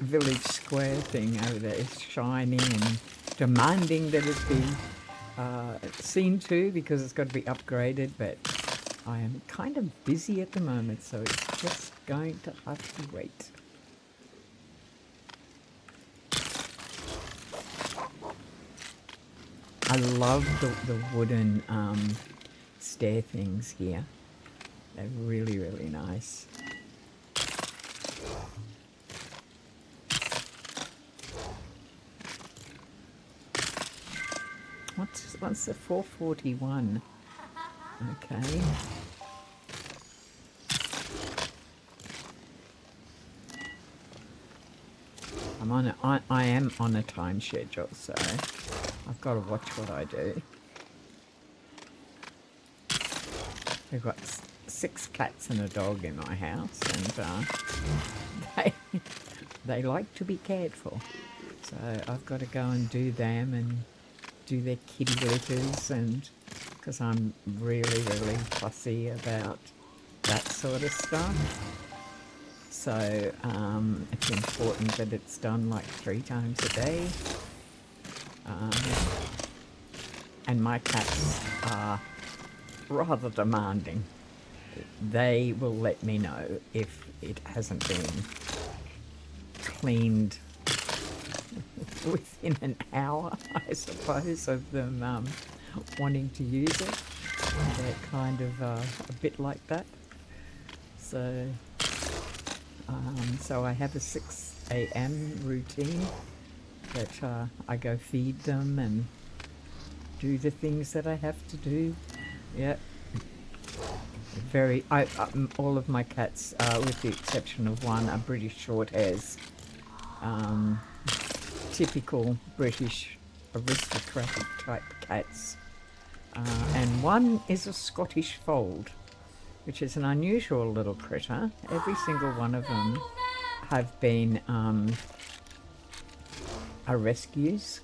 Village square thing over there is shining and demanding that it be seen to, because it's got to be upgraded, but I am kind of busy at the moment, so it's just going to have to wait. I love the wooden stair things here. They're really, really nice. What's the 441? Okay. I am on a time schedule, so I've got to watch what I do. We've got 6 cats and a dog in my house, and they like to be cared for. So I've got to go and do them and do their kitty litters, and because I'm really, really fussy about that sort of stuff. So it's important that it's done like 3 times a day. And my cats are rather demanding. They will let me know if it hasn't been cleaned within an hour, I suppose, of them wanting to use it. They're kind of a bit like that. So I have a 6 a.m. routine that I go feed them and do the things that I have to do. Yeah. All of my cats, with the exception of one, are British Shorthairs. Typical British aristocratic type cats. And one is a Scottish Fold, which is an unusual little critter. Every single one of them have been rescues.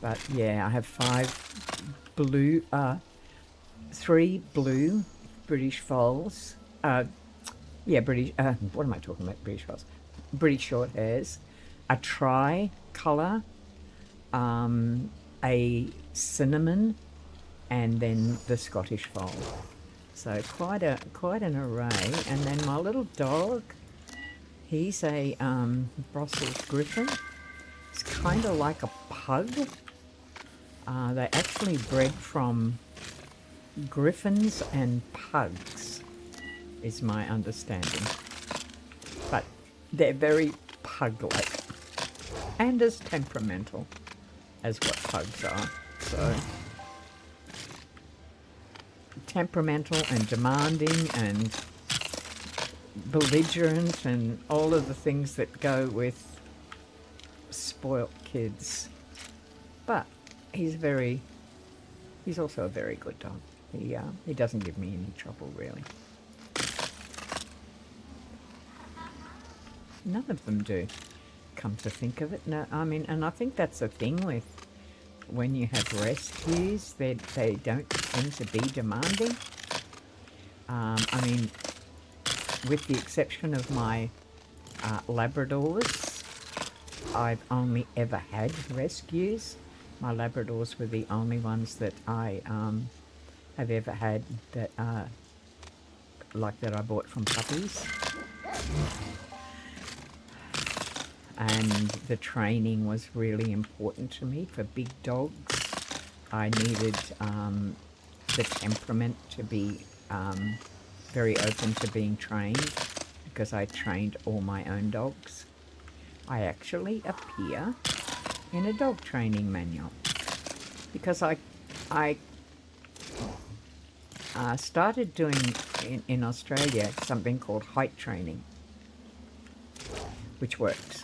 But yeah, I have 3 blue British foals. British, what am I talking about? British foals. British short hairs. A tri-colour, a cinnamon, and then the Scottish foal. So quite an array. And then my little dog, he's a Brussels Griffon. It's kind of like a pug. They actually bred from griffons and pugs, is my understanding. But they're very pug-like and as temperamental as what pugs are. So temperamental and demanding and belligerent and all of the things that go with spoilt kids. But he's also a very good dog. He doesn't give me any trouble, really. None of them do, come to think of it. No, I mean, and I think that's the thing with when you have rescues, they don't tend to be demanding. I mean, with the exception of my Labradors, I've only ever had rescues. My Labradors were the only ones that I have ever had that that I bought from puppies. And the training was really important to me. For big dogs, I needed the temperament to be very open to being trained, because I trained all my own dogs. I actually appear in a dog training manual, because I started doing in Australia something called height training, which works.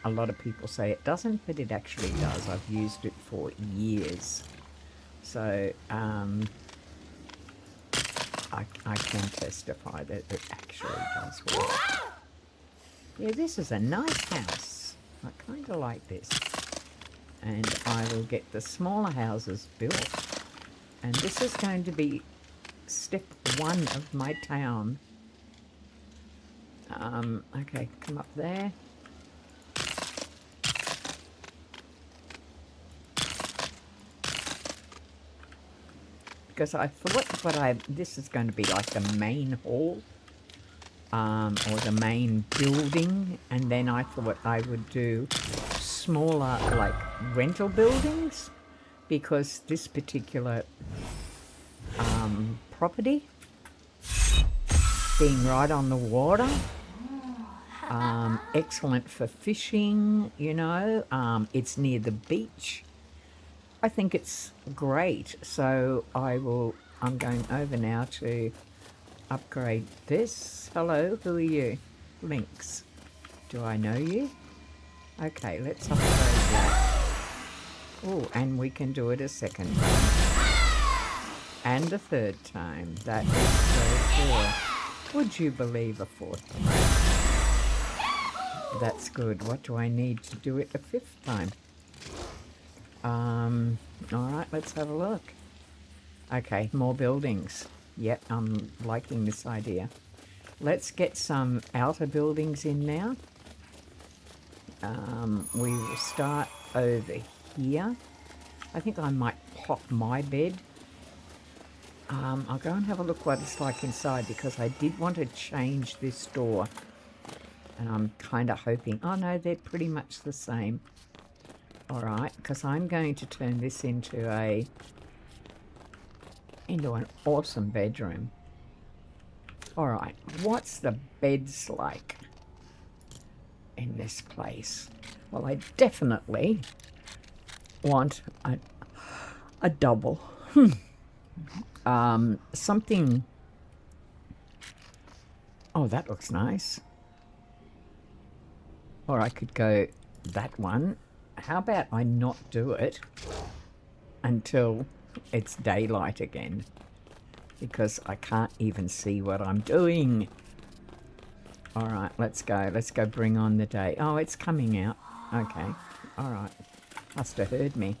A lot of people say it doesn't, but it actually does. I've used it for years. So I can testify that it actually does work. Yeah, this is a nice house. I kind of like this. And I will get the smaller houses built. And this is going to be step 1 of my town. Okay, come up there. Because I thought this is going to be like the main hall, or the main building, and then I thought I would do smaller, like, rental buildings, because this particular property, being right on the water, excellent for fishing, you know, it's near the beach. I think it's great. So I'm going over now to upgrade this. Hello, who are you? Lynx. Do I know you? Okay, let's upgrade that. Oh, and we can do it a second time. And a third time. That is so cool. Would you believe a 4th time? That's good. What do I need to do it a 5th time? Alright, let's have a look. Okay, more buildings. Yep, I'm liking this idea. Let's get some outer buildings in now. We will start over here. I think I might pop my bed. I'll go and have a look what it's like inside, because I did want to change this door. And I'm kind of hoping... Oh no, they're pretty much the same. Alright, because I'm going to turn this into an awesome bedroom. Alright, what's the beds like in this place? Well, I definitely want a double. Something... Oh, that looks nice. Or I could go that one. How about I not do it until it's daylight again? because I can't even see what I'm doing. All right, let's go. Let's go bring on the day. Oh, it's coming out. Okay. All right. Must have heard me.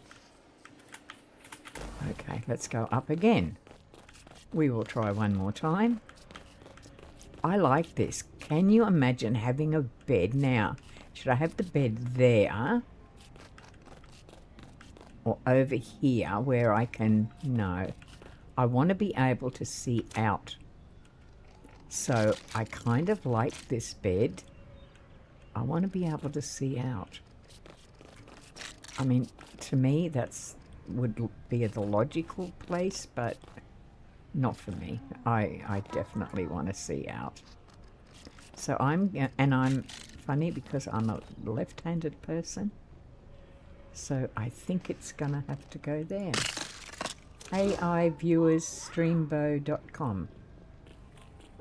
Okay, let's go up again. We will try one more time. I like this. Can you imagine having a bed now? Should I have the bed there? Or over here where I can... No. I want to be able to see out. So I kind of like this bed. I want to be able to see out. I mean, to me, that's would be the logical place, but not for me. I definitely want to see out. So I'm funny because I'm a left-handed person. So I think it's gonna have to go there. AI viewers streambow.com.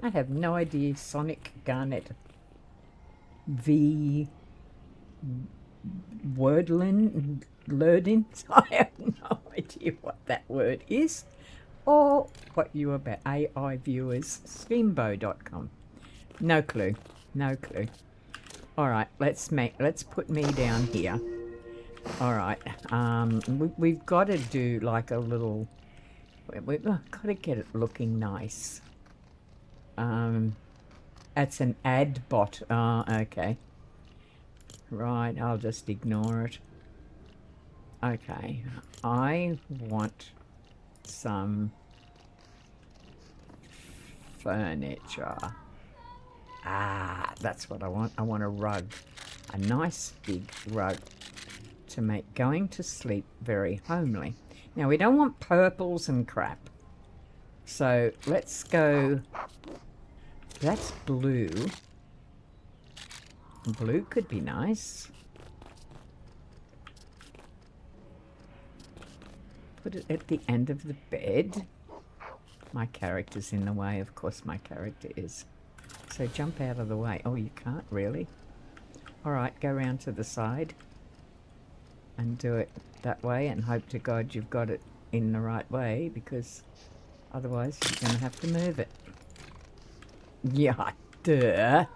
I have no idea. Sonic Garnet V Wordlin Lurdin. I have no idea what that word is or what you are about. AI viewers streambow.com. No clue. No clue. All right, let's put me down here. All right, we've got to do like a little. We've got to get it looking nice. That's an ad bot. Oh, okay. Right, I'll just ignore it. Okay, I want some furniture. Ah, that's what I want. I want a rug. A nice big rug to make going to sleep very homely. Now, we don't want purples and crap. So, let's go... That's blue. Blue could be nice. Put it at the end of the bed. My character's in the way. Of course my character is. So jump out of the way. Oh, you can't really. Alright, go round to the side. And do it that way. And hope to God you've got it in the right way. Because otherwise you're going to have to move it. Yeah, duh.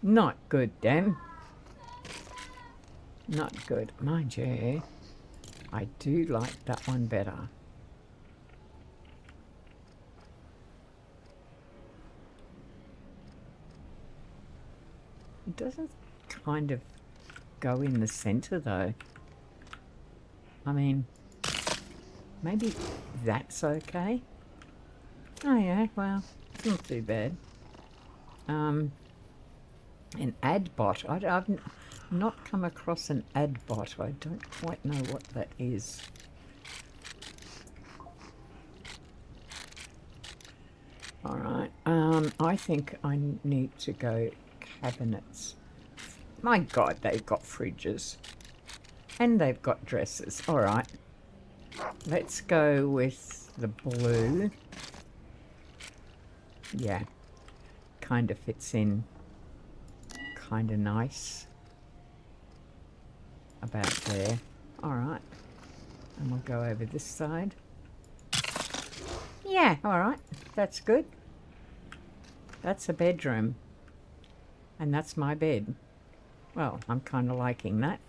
Not good, Dem. Not good. Mind you, I do like that one better. It doesn't kind of go in the center, though. I mean, maybe that's okay. Oh, yeah, well, it's not too bad. An ad bot. I've not come across an ad bot. I don't quite know what that is. Alright, I think I need to go cabinets. My God, they've got fridges. And they've got dressers. Alright. Let's go with the blue. Yeah. Kind of fits in. Kind of nice. About there. Alright. And we'll go over this side. Yeah, alright. That's good. That's a bedroom. And that's my bed. Well, I'm kind of liking that.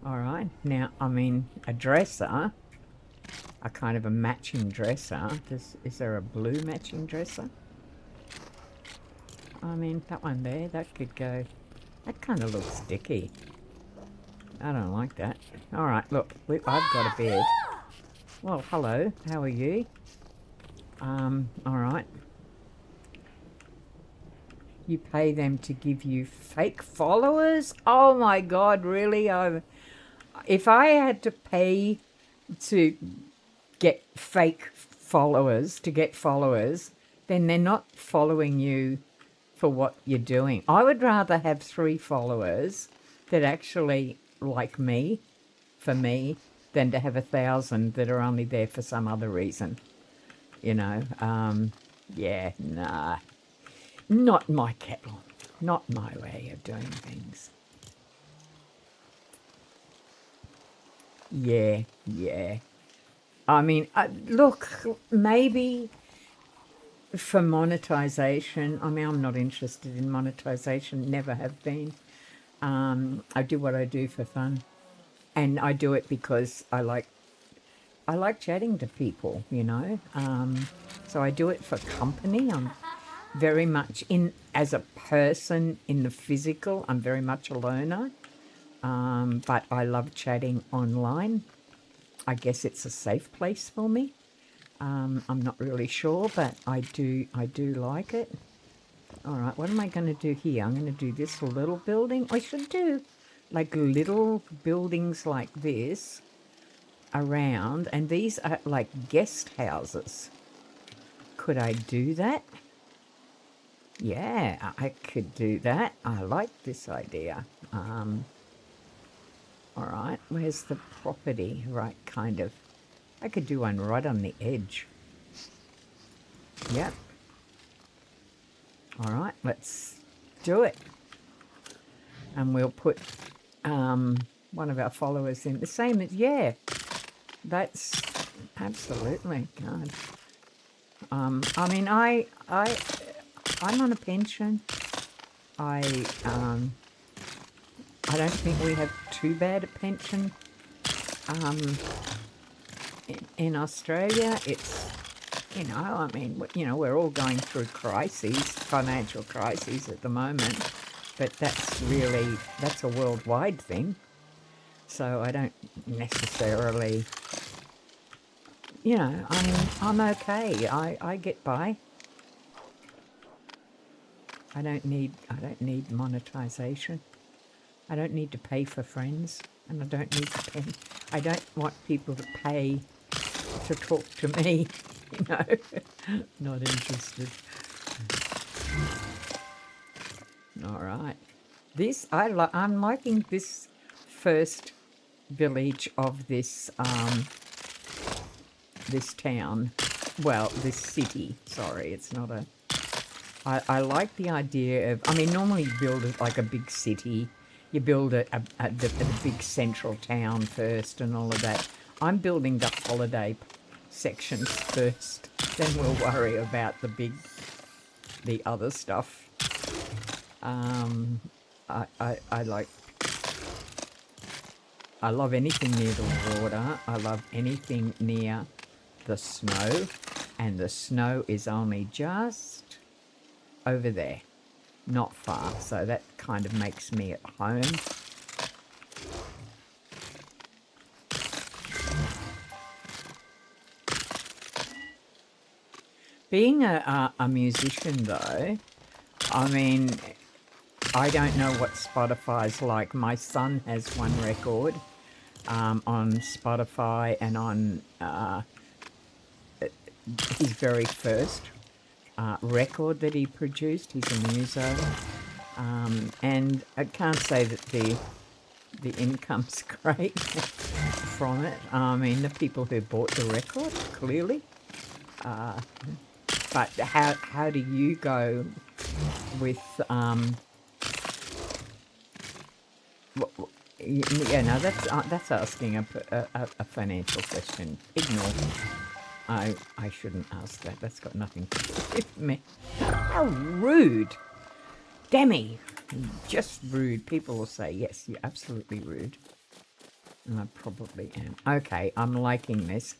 Alright. Now, I mean, a dresser. A kind of a matching dresser. Is there a blue matching dresser? I mean, that one there, that could go... That kind of looks sticky. I don't like that. Alright, look, I've got a bed. Well, hello, how are you? Alright. You pay them to give you fake followers? Oh my God, really? If I had to pay to get fake followers, then they're not following you for what you're doing. I would rather have 3 followers that actually like me, for me, than to have 1,000 that are only there for some other reason. You know, yeah, nah. Not my kettle. Not my way of doing things. Yeah, yeah. I mean, look, maybe for monetization. I mean, I'm not interested in monetization, never have been. I do what I do for fun, and I do it because I like chatting to people, you know. So I do it for company. I'm very much in as a person in the physical. I'm very much a loner, but I love chatting online. I guess it's a safe place for me. I'm not really sure, but I do like it. All right, what am I going to do here? I'm going to do this little building. I should do like little buildings like this around, and these are like guest houses. Could I do that? Yeah, I could do that. I like this idea. All right, where's the property? Right, kind of. I could do one right on the edge. Yep. All right, let's do it. And we'll put one of our followers in. The same as, yeah, that's absolutely God. I mean, I'm on a pension. I don't think we have too bad a pension. In Australia, it's, you know, I mean, you know, we're all going through crises, financial crises at the moment, but that's a worldwide thing. So I don't necessarily, you know, I mean, I'm okay. I get by. I don't need monetization. I don't need to pay for friends, and I don't need to pay. I don't want people to pay to talk to me, you know. Not interested. All right. I'm liking this first village of this this town. Well, this city. Sorry, it's not a. I like the idea of. I mean, normally you build it like a big city. You build it at the big central town first, and all of that. I'm building the holiday sections first. Then we'll worry about the other stuff. I love anything near the water. I love anything near the snow, and the snow is only just over there, not far, so that kind of makes me at home. Being a musician, though, I mean, I don't know what Spotify's like. My son has one record on Spotify, and on his very first record that he produced. He's a muso, and I can't say that the income's great from it. I mean, the people who bought the record, clearly. But how do you go with yeah, no, that's asking a financial question. Ignore. I shouldn't ask that. That's got nothing to do with me. How rude, Demi. Just rude. People will say, yes, you're absolutely rude. And I probably am. Okay, I'm liking this.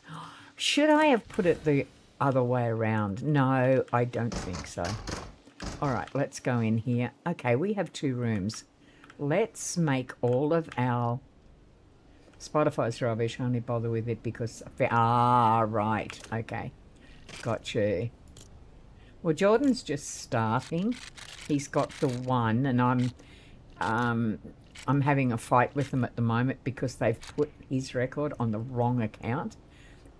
Should I have put it the other way around? No, I don't think so. All right, let's go in here. Okay, we have 2 rooms. Let's make all of our... Spotify's rubbish. I only bother with it because... right. Okay. Gotcha. Well, Jordan's just starting. He's got the 1, and I'm having a fight with them at the moment because they've put his record on the wrong account,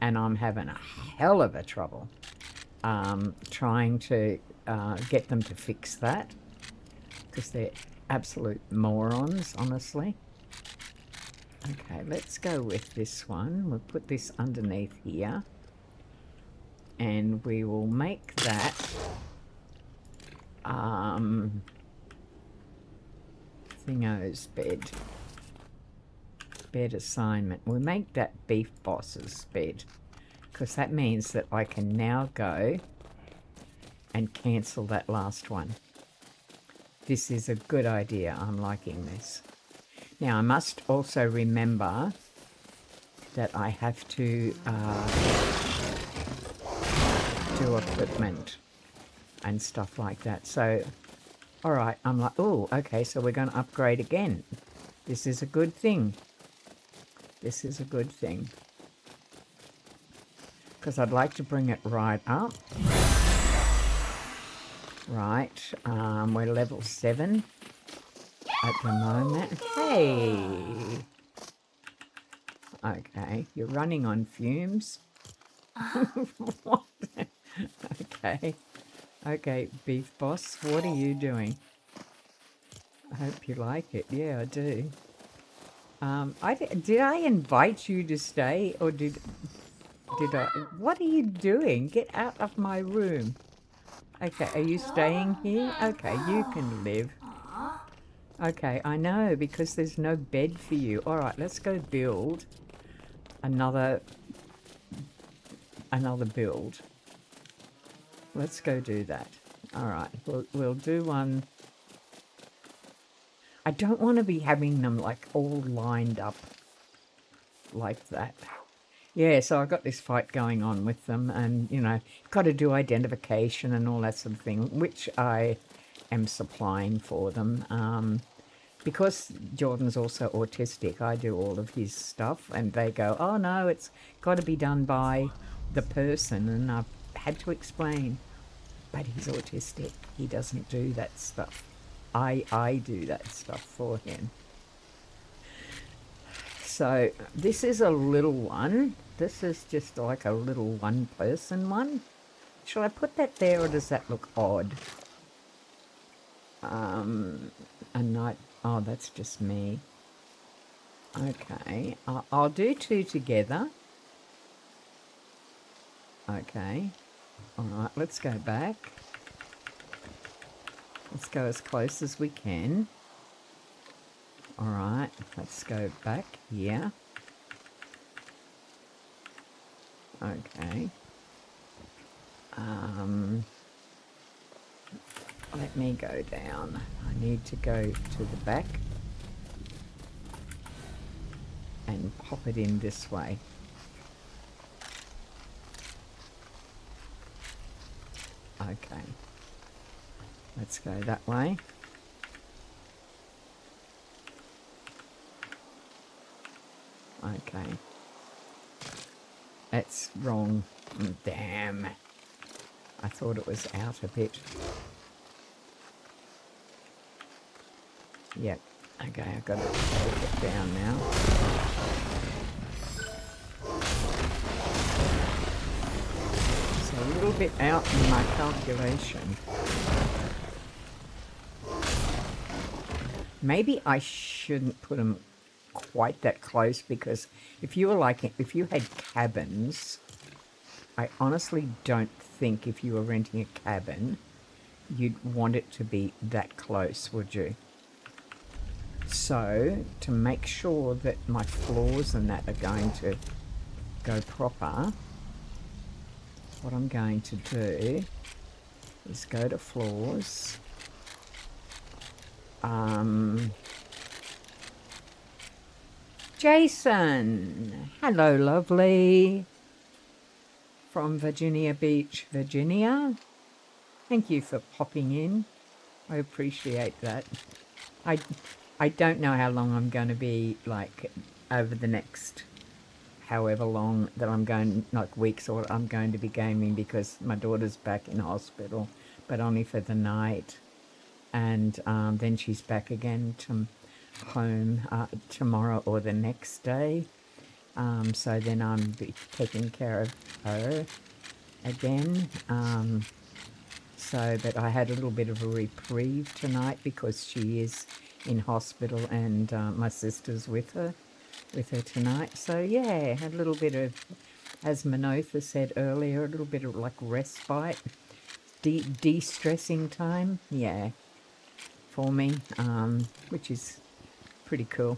and I'm having a hell of a trouble trying to get them to fix that, because they're absolute morons, honestly. Okay, let's go with this one. We'll put this underneath here, and we will make that thingo's bed assignment. We'll make that beef boss's bed. because that means that I can now go and cancel that last one. This is a good idea. I'm liking this. Now I must also remember that I have to do equipment and stuff like that. So, all right, I'm like, oh, okay, so we're going to upgrade again. This is a good thing. This is a good thing. Because I'd like to bring it right up. Right, we're level 7 at the moment. Hey! Okay, you're running on fumes. What? Okay. Okay, Beef Boss, what are you doing? I hope you like it. Yeah, I do. Did I invite you to stay, or did I? What are you doing? Get out of my room. Okay, are you staying here? Okay, you can live. Okay, I know, because there's no bed for you. All right, let's go build another build. Let's go do that. All right, we'll do one. I don't want to be having them like all lined up like that. Yeah, so I've got this fight going on with them, and, you know, got to do identification and all that sort of thing, which I am supplying for them. Because Jordan's also autistic, I do all of his stuff, and they go, oh, no, it's got to be done by the person, and I've had to explain, but he's autistic. He doesn't do that stuff. I do that stuff for him. So this is a little one. This is just like a little one-person one. Shall I put that there, or does that look odd? A night. Oh, that's just me. Okay, I'll do 2 together. Okay. All right, let's go back. Let's go as close as we can. All right, let's go back here. Okay. Let me go down. I need to go to the back and pop it in this way. Okay. Let's go that way. Okay. That's wrong. Damn. I thought it was out a bit. Yep. Okay, I've got to take it down now. It's a little bit out in my calculation. Maybe I shouldn't put them quite that close, because if you had cabins, I honestly don't think if you were renting a cabin, you'd want it to be that close, would you? So, to make sure that my floors and that are going to go proper, what I'm going to do is go to floors. Jason, hello lovely, from Virginia Beach, Virginia. Thank you for popping in. I appreciate that. I don't know how long I'm going to be, like, over the next however long that I'm going, like weeks, or I'm going to be gaming, because my daughter's back in hospital, but only for the night. And then she's back again to home tomorrow or the next day. So then I'm be taking care of her again. But I had a little bit of a reprieve tonight because she is in hospital, and my sister's with her tonight. So yeah, had a little bit of, as Manotha said earlier, a little bit of like respite, de-stressing time. Yeah, for me, which is pretty cool.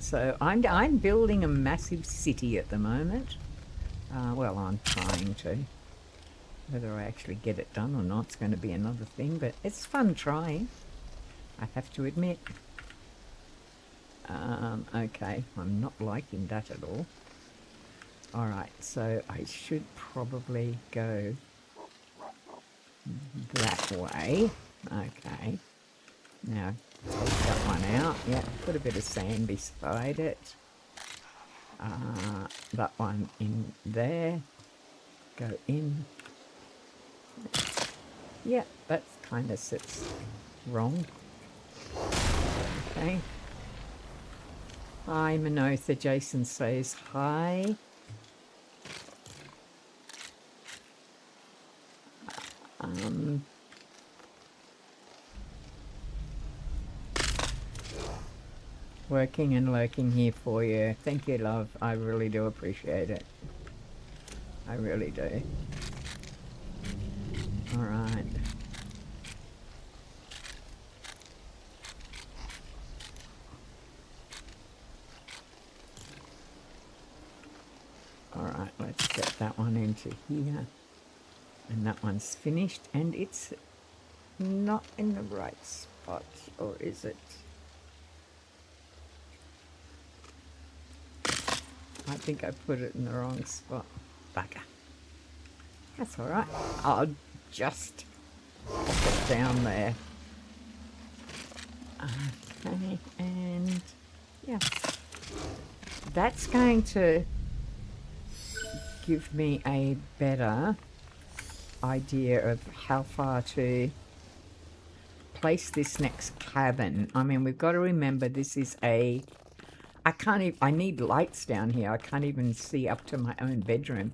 So I'm building a massive city at the moment. Well, I'm trying to. Whether I actually get it done or not is going to be another thing, but it's fun trying, I have to admit. Okay, I'm not liking that at all. Alright, so I should probably go that way. Okay. Now, take that one out. Yeah, put a bit of sand beside it. That one in there. Go in. Yeah, that kind of sits wrong. Okay. Hi, Manotha. Jason says hi. Working and lurking here for you. Thank you, love. I really do appreciate it. I really do. All right. All right, let's get that one into here. And that one's finished, and it's not in the right spot, or is it? I think I put it in the wrong spot. Bugger. That's all right. I'll just pop it down there. Okay, and yeah. That's going to give me a better idea of how far to place this next cabin. I mean, we've got to remember this is a... I need lights down here. I can't even see up to my own bedroom.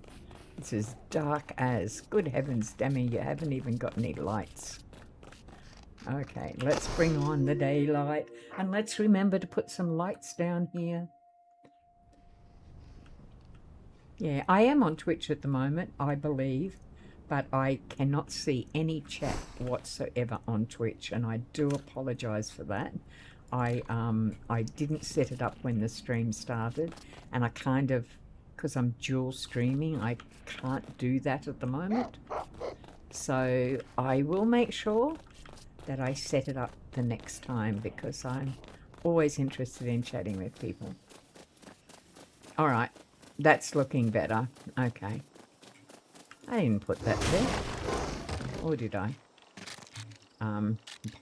It's as dark as... Good heavens, Demi, you haven't even got any lights. Okay, let's bring on the daylight. And let's remember to put some lights down here. Yeah, I am on Twitch at the moment, I believe. But I cannot see any chat whatsoever on Twitch. And I do apologise for that. I didn't set it up when the stream started, and I kind of, because I'm dual streaming, I can't do that at the moment. So I will make sure that I set it up the next time, because I'm always interested in chatting with people. All right, that's looking better. Okay. I didn't put that there. Or did I?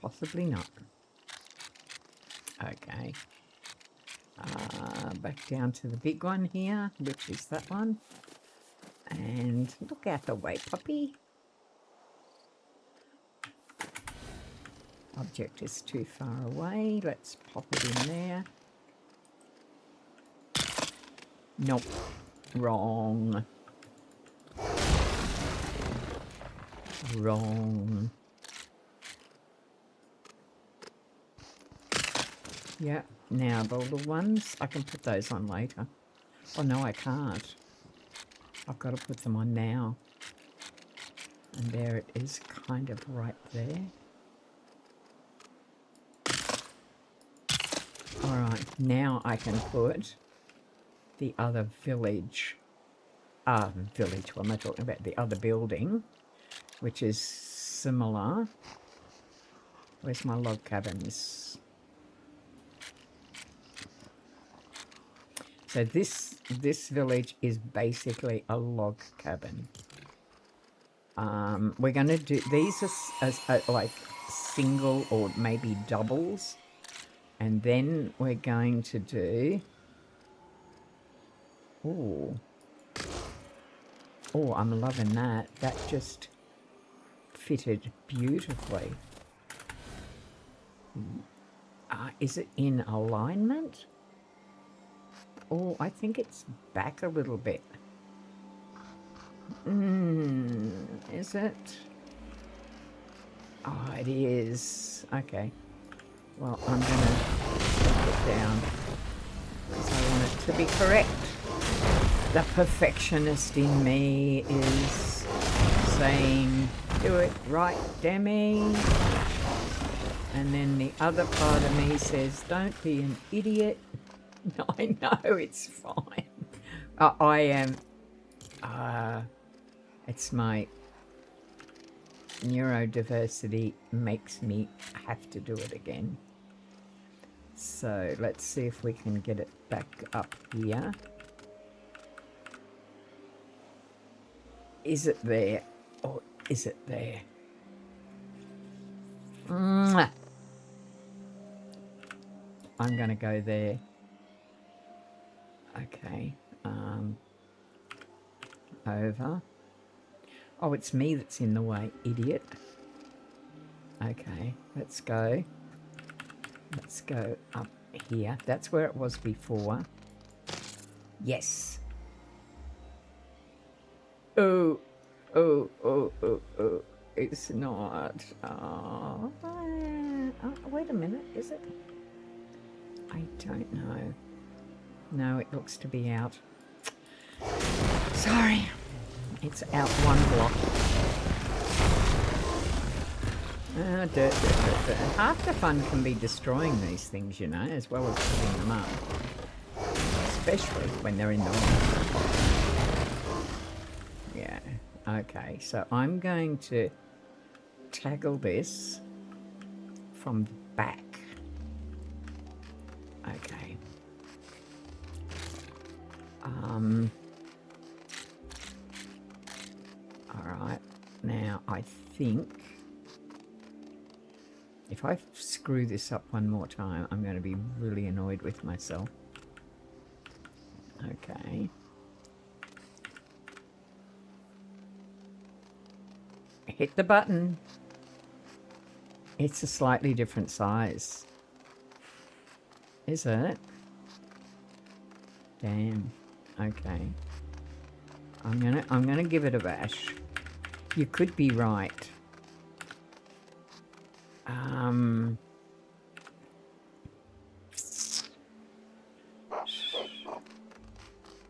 Possibly not. Okay. Back down to the big one here, which is that one. And look out the way, puppy. Object is too far away. Let's pop it in there. Nope. Wrong. Wrong. Yeah, now the little ones, I can put those on later. Oh no, I can't. I've got to put them on now. And there it is, kind of right there. Alright, now I can put the other village. Village, what am I talking about? The other building, which is similar. Where's my log cabins? So this village is basically a log cabin. We're going to do these as like single or maybe doubles, and then we're going to do. Oh, I'm loving that. That just fitted beautifully. Is it in alignment? Oh, I think it's back a little bit. Is it? Oh, it is. Okay. Well, I'm going to put it down because I want it to be correct. The perfectionist in me is saying, do it right, Demi. And then the other part of me says, don't be an idiot. No, I know, it's fine. I am... it's my neurodiversity makes me have to do it again. So let's see if we can get it back up here. Is it there? Or is it there? Mwah! I'm going to go there. Okay. Over. Oh, it's me that's in the way, idiot. Okay, let's go. Let's go up here. That's where it was before. Yes. Oh, oh, oh, oh, oh. It's not. Oh, wait a minute. Is it? I don't know. No, it looks to be out. Sorry. It's out one block. Dirt. Half the fun can be destroying these things, you know, as well as putting them up. Especially when they're in the wrong. Yeah. Okay, so I'm going to tackle this from the back. Okay. Alright, now I think if I screw this up one more time, I'm going to be really annoyed with myself. Okay. Hit the button. It's a slightly different size. Is it? Damn. Okay. I'm gonna give it a bash. You could be right.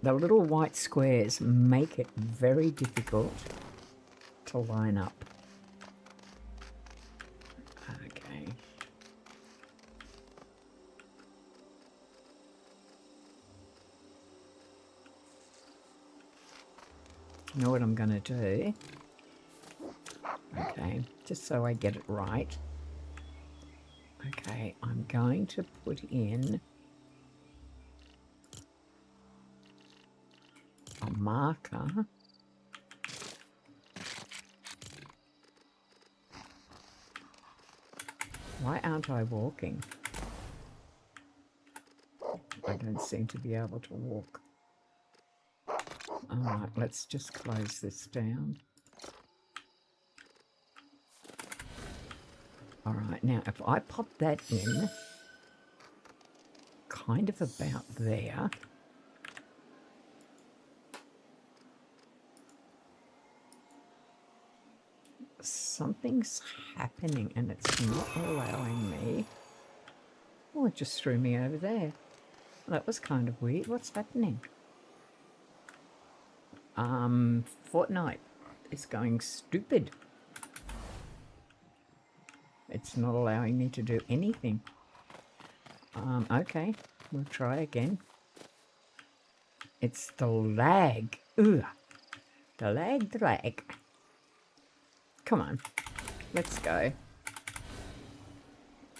The little white squares make it very difficult to line up. Okay. You know what I'm going to do? Okay, just so I get it right. Okay, I'm going to put in a marker. Why aren't I walking? I don't seem to be able to walk. Alright, let's just close this down. Alright, now if I pop that in, kind of about there. Something's happening and it's not allowing me. Oh, it just threw me over there. That was kind of weird. What's happening? Fortnite is going stupid. It's not allowing me to do anything. Okay, we'll try again. It's the lag. Ugh. The lag. Come on, let's go.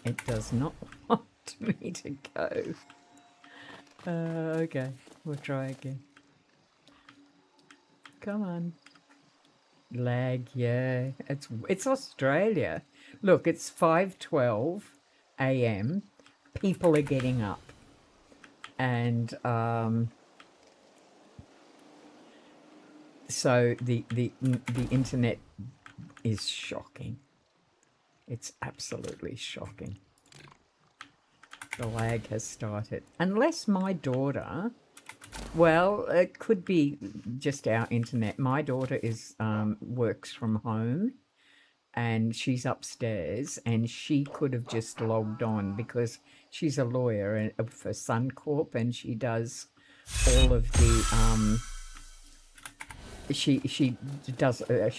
It does not want me to go. Okay, we'll try again. Come on. Lag, yeah. It's Australia. Look, it's 5:12 a.m. People are getting up. And so the internet is shocking. It's absolutely shocking. The lag has started. Unless my daughter, well, it could be just our internet. My daughter is works from home and she's upstairs and she could have just logged on because she's a lawyer for Suncorp and she does all of the she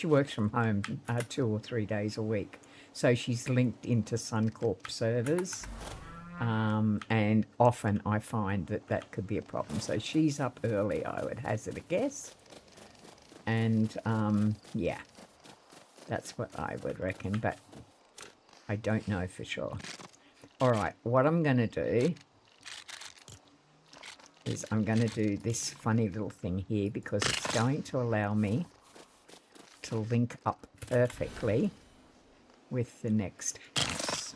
works from home 2 or 3 days a week, so she's linked into Suncorp servers And often I find that that could be a problem. So she's up early, I would hazard a guess. And yeah, that's what I would reckon, but I don't know for sure. All right, what I'm going to do is I'm going to do this funny little thing here because it's going to allow me to link up perfectly with the next house.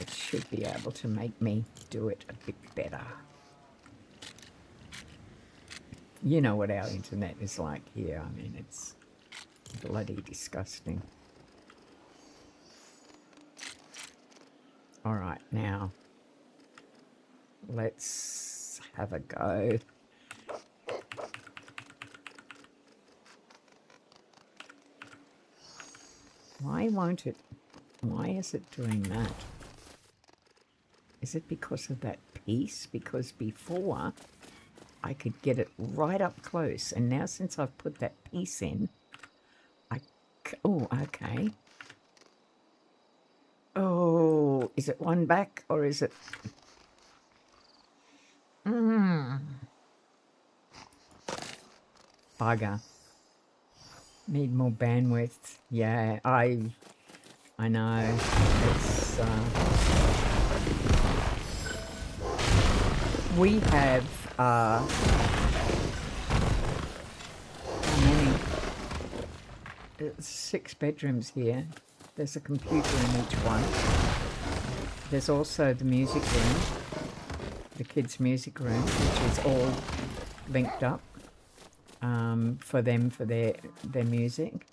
It should be able to make me do it a bit better. You know what our internet is like here. I mean, it's bloody disgusting. All right, now let's have a go. Why won't it? Why is it doing that? Is it because of that piece? Because before I could get it right up close, and now since I've put that piece in, oh, okay. Oh, is it one back or is it? Bugger. Need more bandwidth. Yeah, I know. It's we have how many? 6 bedrooms here. There's a computer in each one. There's also the music room, the kids' music room, which is all linked up for them for their music.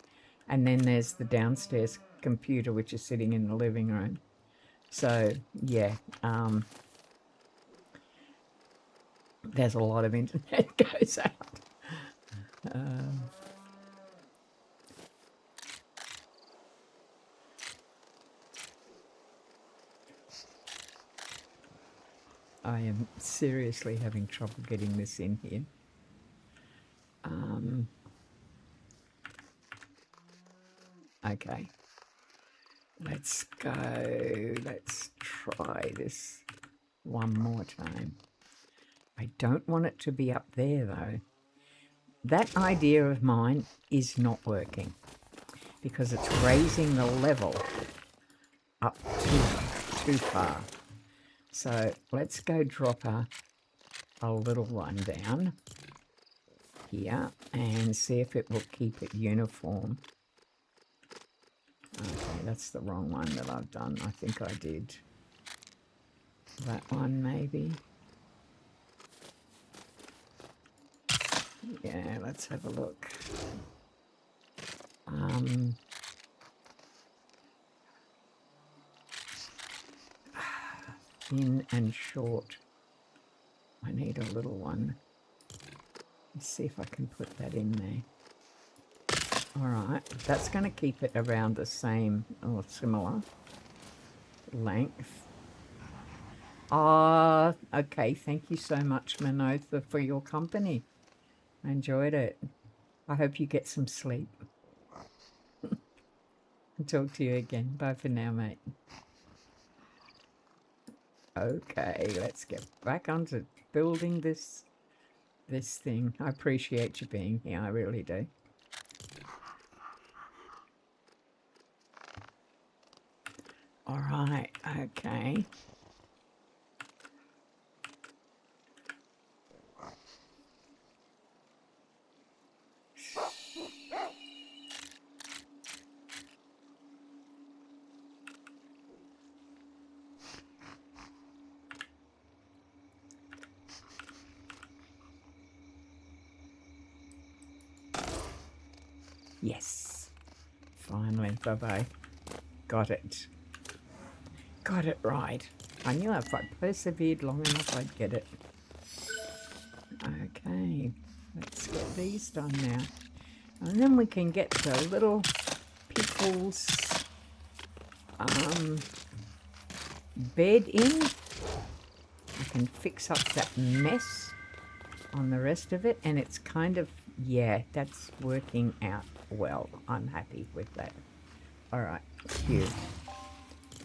And then there's the downstairs computer, which is sitting in the living room. So yeah, there's a lot of internet goes out. I am seriously having trouble getting this in here. Okay, let's go. Let's try this one more time. I don't want it to be up there though. That idea of mine is not working because it's raising the level up too far. So let's go drop a little one down here and see if it will keep it uniform. Okay, that's the wrong one that I've done. I think I did that one maybe. Yeah, let's have a look. Thin and short. I need a little one. Let's see if I can put that in there. Alright, that's going to keep it around the same or similar length. Okay, thank you so much, Manotha, for your company. I enjoyed it. I hope you get some sleep. I'll talk to you again. Bye for now, mate. Okay, let's get back onto building this thing. I appreciate you being here, I really do. All right, okay. Yes, finally, bye-bye. Got it. Got it right. I knew if I persevered long enough, I'd get it. Okay, let's get these done now. And then we can get the little pickles bed in. I can fix up that mess on the rest of it, and it's kind of, yeah, that's working out well. I'm happy with that. All right, cute.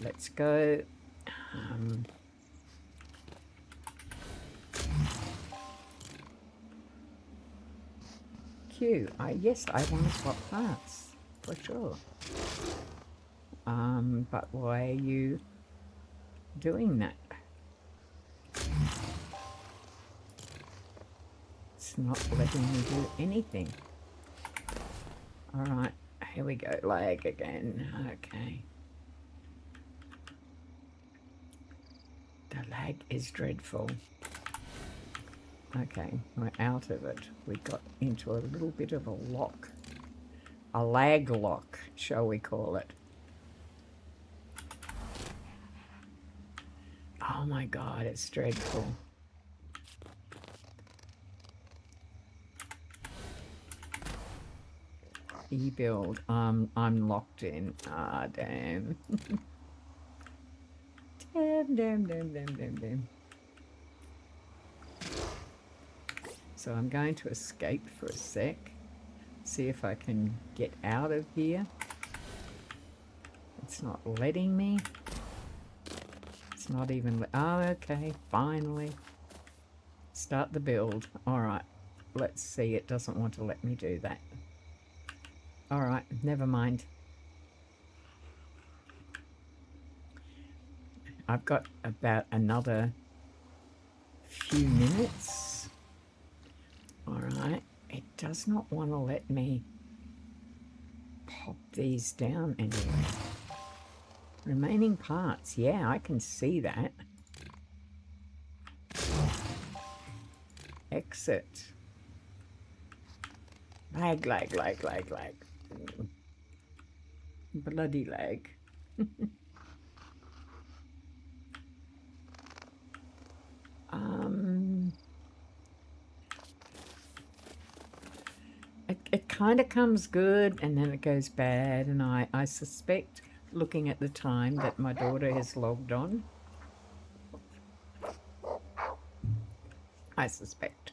Let's go. you. Yes, I want to swap parts, for sure. But why are you doing that? It's not letting me do anything. All right, here we go. Lag again. Okay. The lag is dreadful. Okay, we're out of it. We got into a little bit of a lock. A lag lock, shall we call it. Oh my God, it's dreadful. E-build, I'm locked in. Ah, damn. Damn. So I'm going to escape for a sec. See if I can get out of here. It's not letting me. It's not even... Oh, okay. Finally. Start the build. Alright. Let's see. It doesn't want to let me do that. Alright. Never mind. I've got about another few minutes. Alright. It does not want to let me pop these down anyway. Remaining parts. Yeah, I can see that. Exit. Lag. Bloody lag. It kind of comes good and then it goes bad, and I suspect, looking at the time, that my daughter has logged on. I suspect.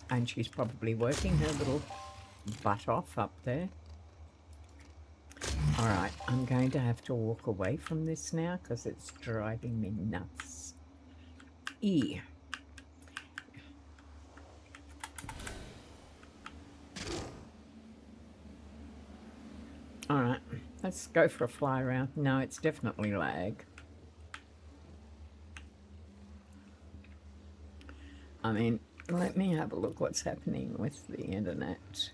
And she's probably working her little butt off up there. Alright, I'm going to have to walk away from this now because it's driving me nuts. E. Alright, let's go for a fly around. No, it's definitely lag. I mean, let me have a look what's happening with the internet.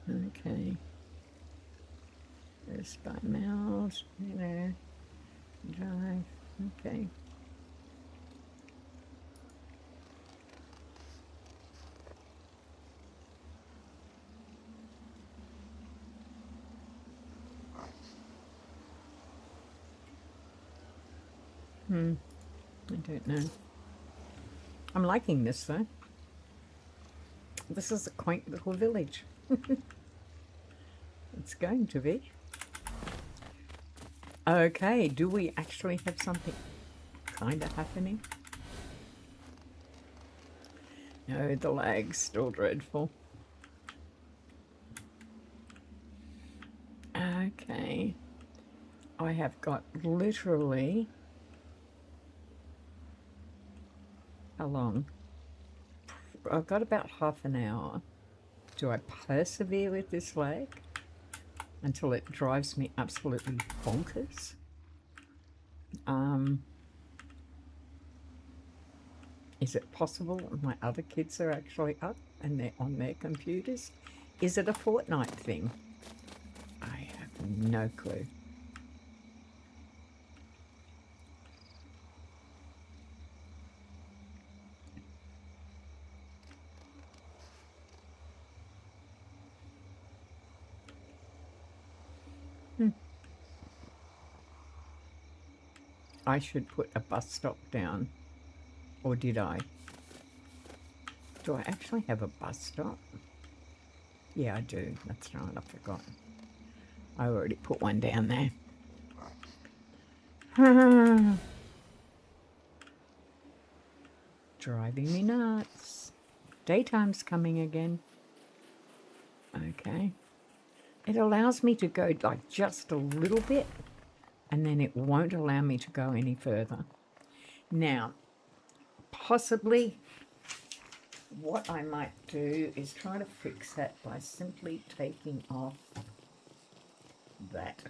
Okay. There's by mouse, there, drive, okay. I don't know. I'm liking this though. This is a quaint little village. It's going to be. Okay, do we actually have something kind of happening? No, the lag's still dreadful. Okay. I have got literally... How long? I've got about half an hour. Do I persevere with this lag until it drives me absolutely bonkers? Is it possible my other kids are actually up and they're on their computers? Is it a Fortnite thing? I have no clue. I should put a bus stop down. Or did I? Do I actually have a bus stop? Yeah, I do. That's right, I forgot. I already put one down there. Driving me nuts. Daytime's coming again. Okay. It allows me to go like just a little bit, and then it won't allow me to go any further. Now, possibly what I might do is try to fix that by simply taking off that.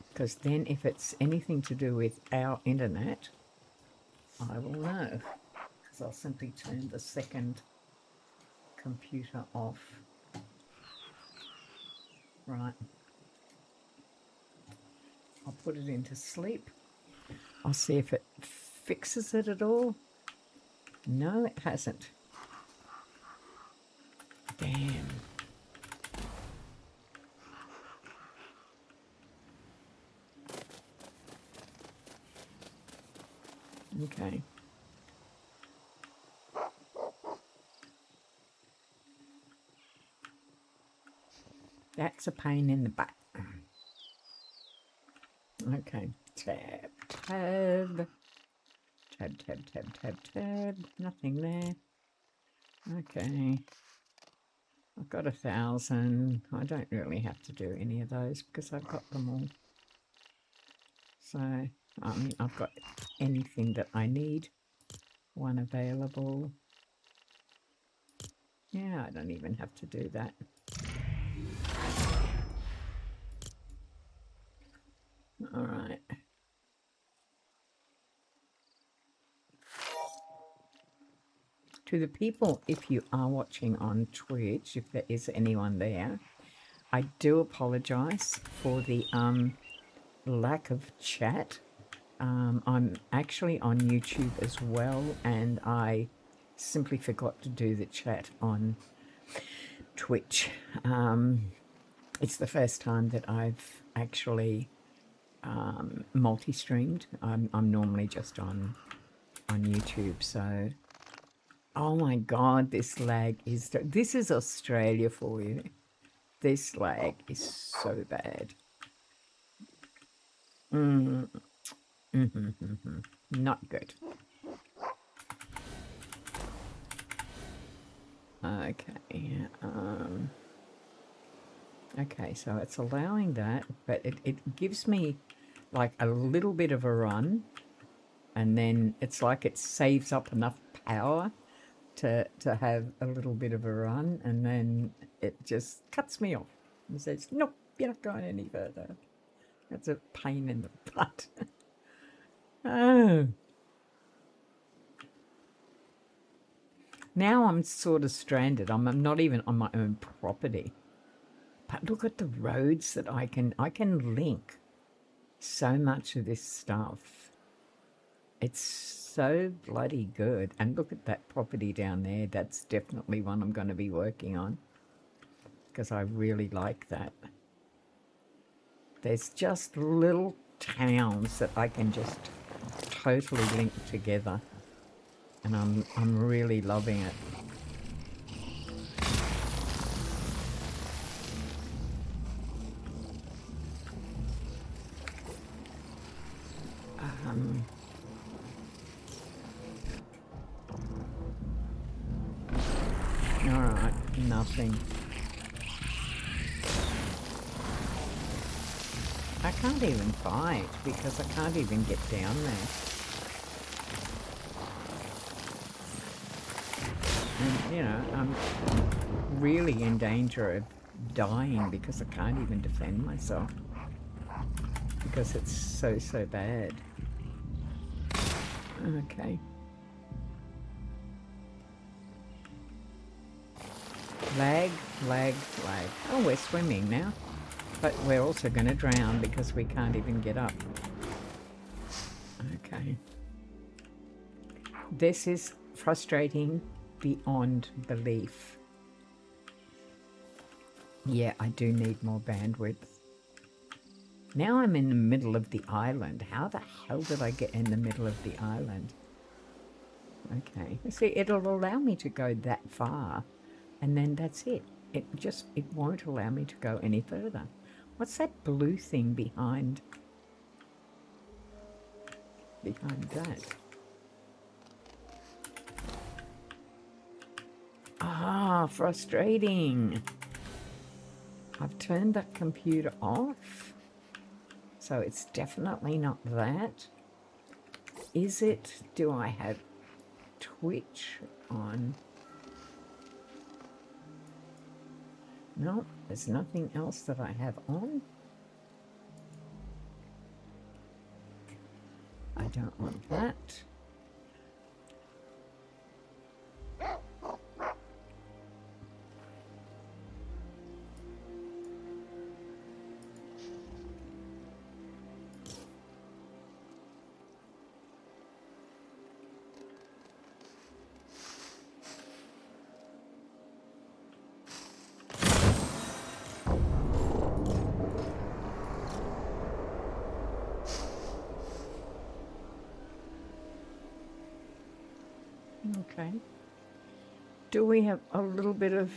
Because then if it's anything to do with our internet, I will know. Because I'll simply turn the second computer off. Right. I'll put it into sleep. I'll see if it fixes it at all. No, it hasn't. Damn. Okay. That's a pain in the butt. Okay. Tab, tab. Tab, tab, tab, tab, tab. Nothing there. Okay. I've got 1,000. I don't really have to do any of those because I've got them all. So, I mean, I've got anything that I need. One available. Yeah, I don't even have to do that. All right. To the people, if you are watching on Twitch, if there is anyone there, I do apologize for the lack of chat. I'm actually on YouTube as well, and I simply forgot to do the chat on Twitch. It's the first time that I've actually multi-streamed. I'm normally just on YouTube, so... Oh my God, this lag is... This is Australia for you. This lag is so bad. Not good. Okay. Okay, so it's allowing that, but it gives me like a little bit of a run, and then it's like it saves up enough power to have a little bit of a run, and then it just cuts me off and says, nope, you're not going any further. That's a pain in the butt. Oh. Now I'm sort of stranded. I'm not even on my own property. But look at the roads that I can link so much of this stuff. It's so bloody good. And look at that property down there. That's definitely one I'm going to be working on, because I really like that. There's just little towns that I can just totally link together, and I'm really loving it. All right, nothing. I can't even fight because I can't even get down there. And, you know, I'm really in danger of dying because I can't even defend myself. Because it's so bad. Okay. Lag, lag, lag. Oh, we're swimming now. But we're also going to drown because we can't even get up. Okay. This is frustrating beyond belief. Yeah, I do need more bandwidth. Now I'm in the middle of the island. How the hell did I get in the middle of the island? Okay. See, it'll allow me to go that far, and then that's it. It won't allow me to go any further. What's that blue thing behind that? Ah, frustrating. I've turned that computer off. So it's definitely not that. Is it? Do I have... Twitch on. No, there's nothing else that I have on. I don't want that. Okay. Do we have a little bit of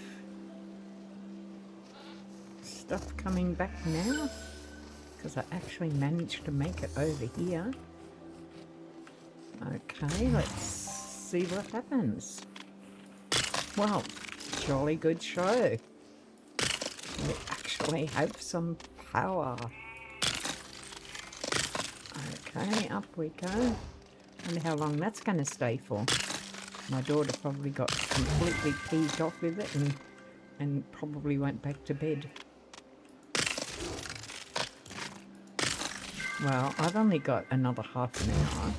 stuff coming back now? Because I actually managed to make it over here. Okay, let's see what happens. Well, jolly good show. We actually have some power. Okay, up we go. Wonder how long that's going to stay for. My daughter probably got completely peeved off with it and probably went back to bed. Well, I've only got another half an hour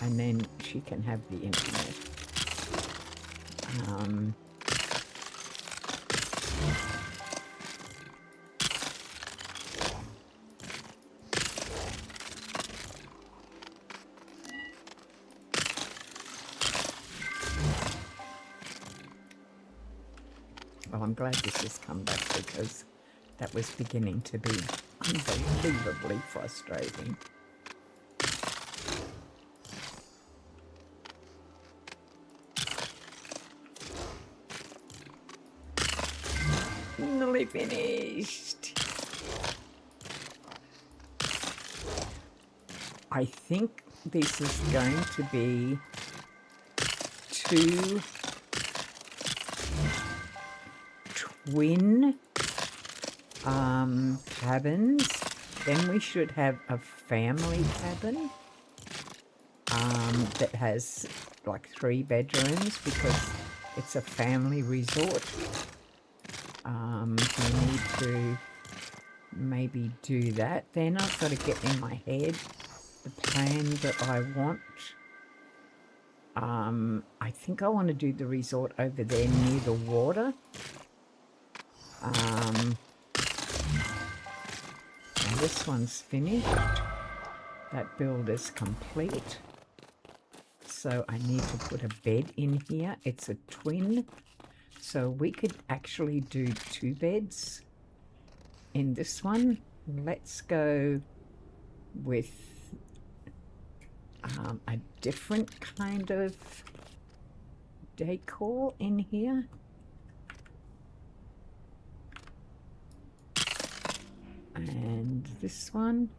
and then she can have the internet. Well, I'm glad this has come back because that was beginning to be unbelievably frustrating. Nearly finished. I think this is going to be 2 twin cabins. Then we should have a family cabin that has like 3 bedrooms because it's a family resort. We need to maybe do that. Then I've got to get in my head the plan that I want. I think I want to do the resort over there near the water. And this one's finished. That build is complete. So I need to put a bed in here. It's a twin. So we could actually do 2 beds in this one. Let's go with a different kind of decor in here. And this one.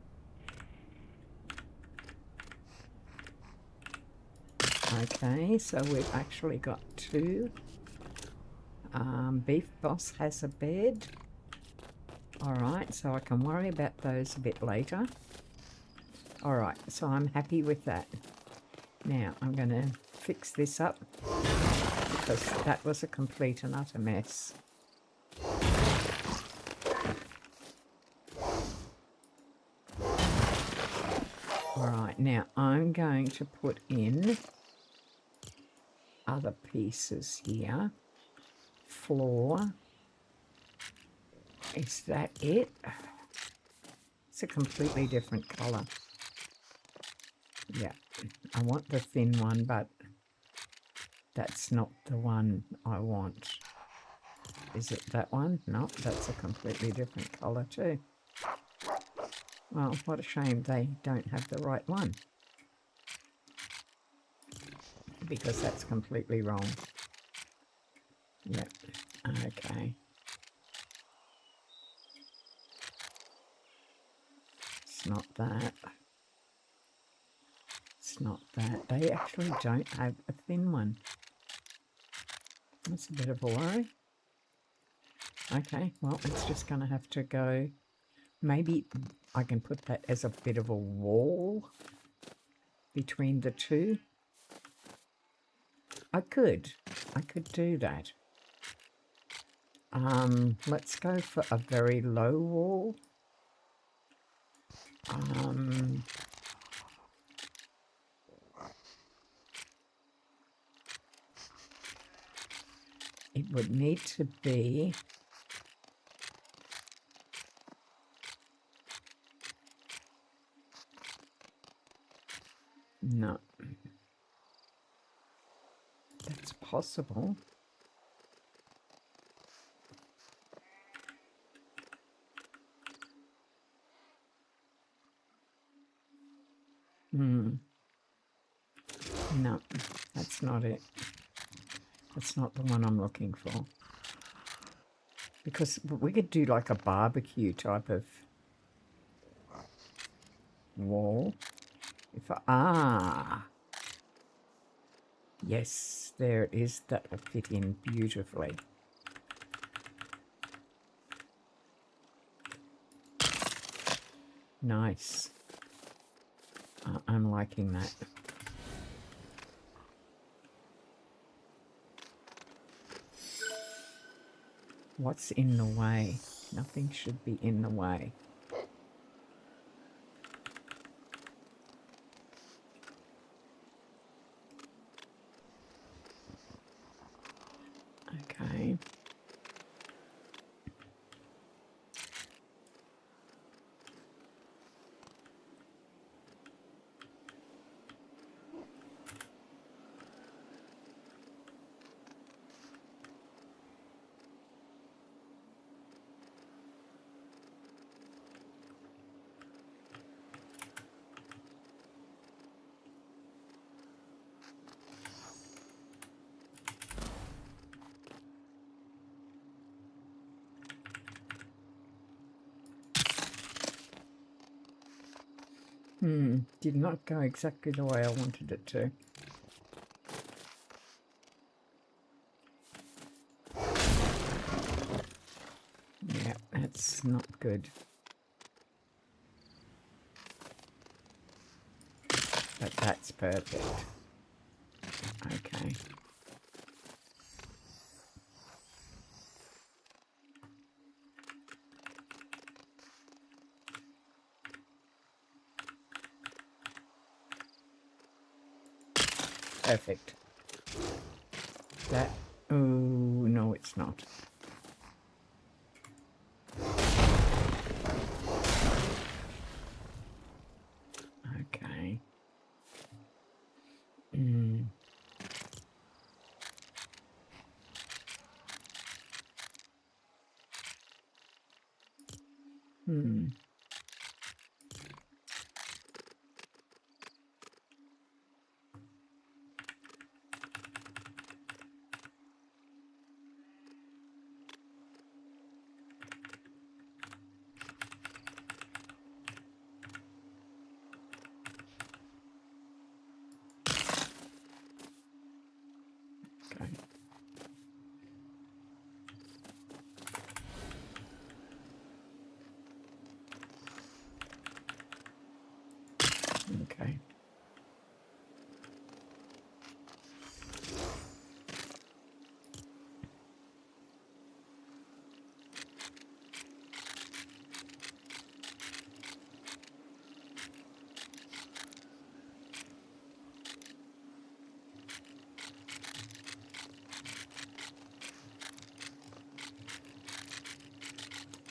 Okay, so we've actually got 2. Beef Boss has a bed. Alright, so I can worry about those a bit later. Alright, so I'm happy with that. Now, I'm going to fix this up because that was a complete and utter mess. Alright, now I'm going to put in other pieces here. Floor. Is that it? It's a completely different colour. Yeah, I want the thin one, but that's not the one I want. Is it that one? No, that's a completely different colour too. Well, what a shame they don't have the right one. Because that's completely wrong. Yep, okay. It's not that. It's not that. They actually don't have a thin one. That's a bit of a worry. Okay, well, it's just going to have to go. Maybe I can put that as a bit of a wall between the 2. I could do that. Let's go for a very low wall. It would need to be no. That's possible. No, that's not it. That's not the one I'm looking for. Because we could do like a barbecue type of wall. Yes, there it is. That will fit in beautifully. Nice. I'm liking that. What's in the way? Nothing should be in the way. Okay. Did not go exactly the way I wanted it to. Yeah, that's not good. But that's perfect. Okay. Perfect. That, oh, no, it's not. Okay. Okay. Okay.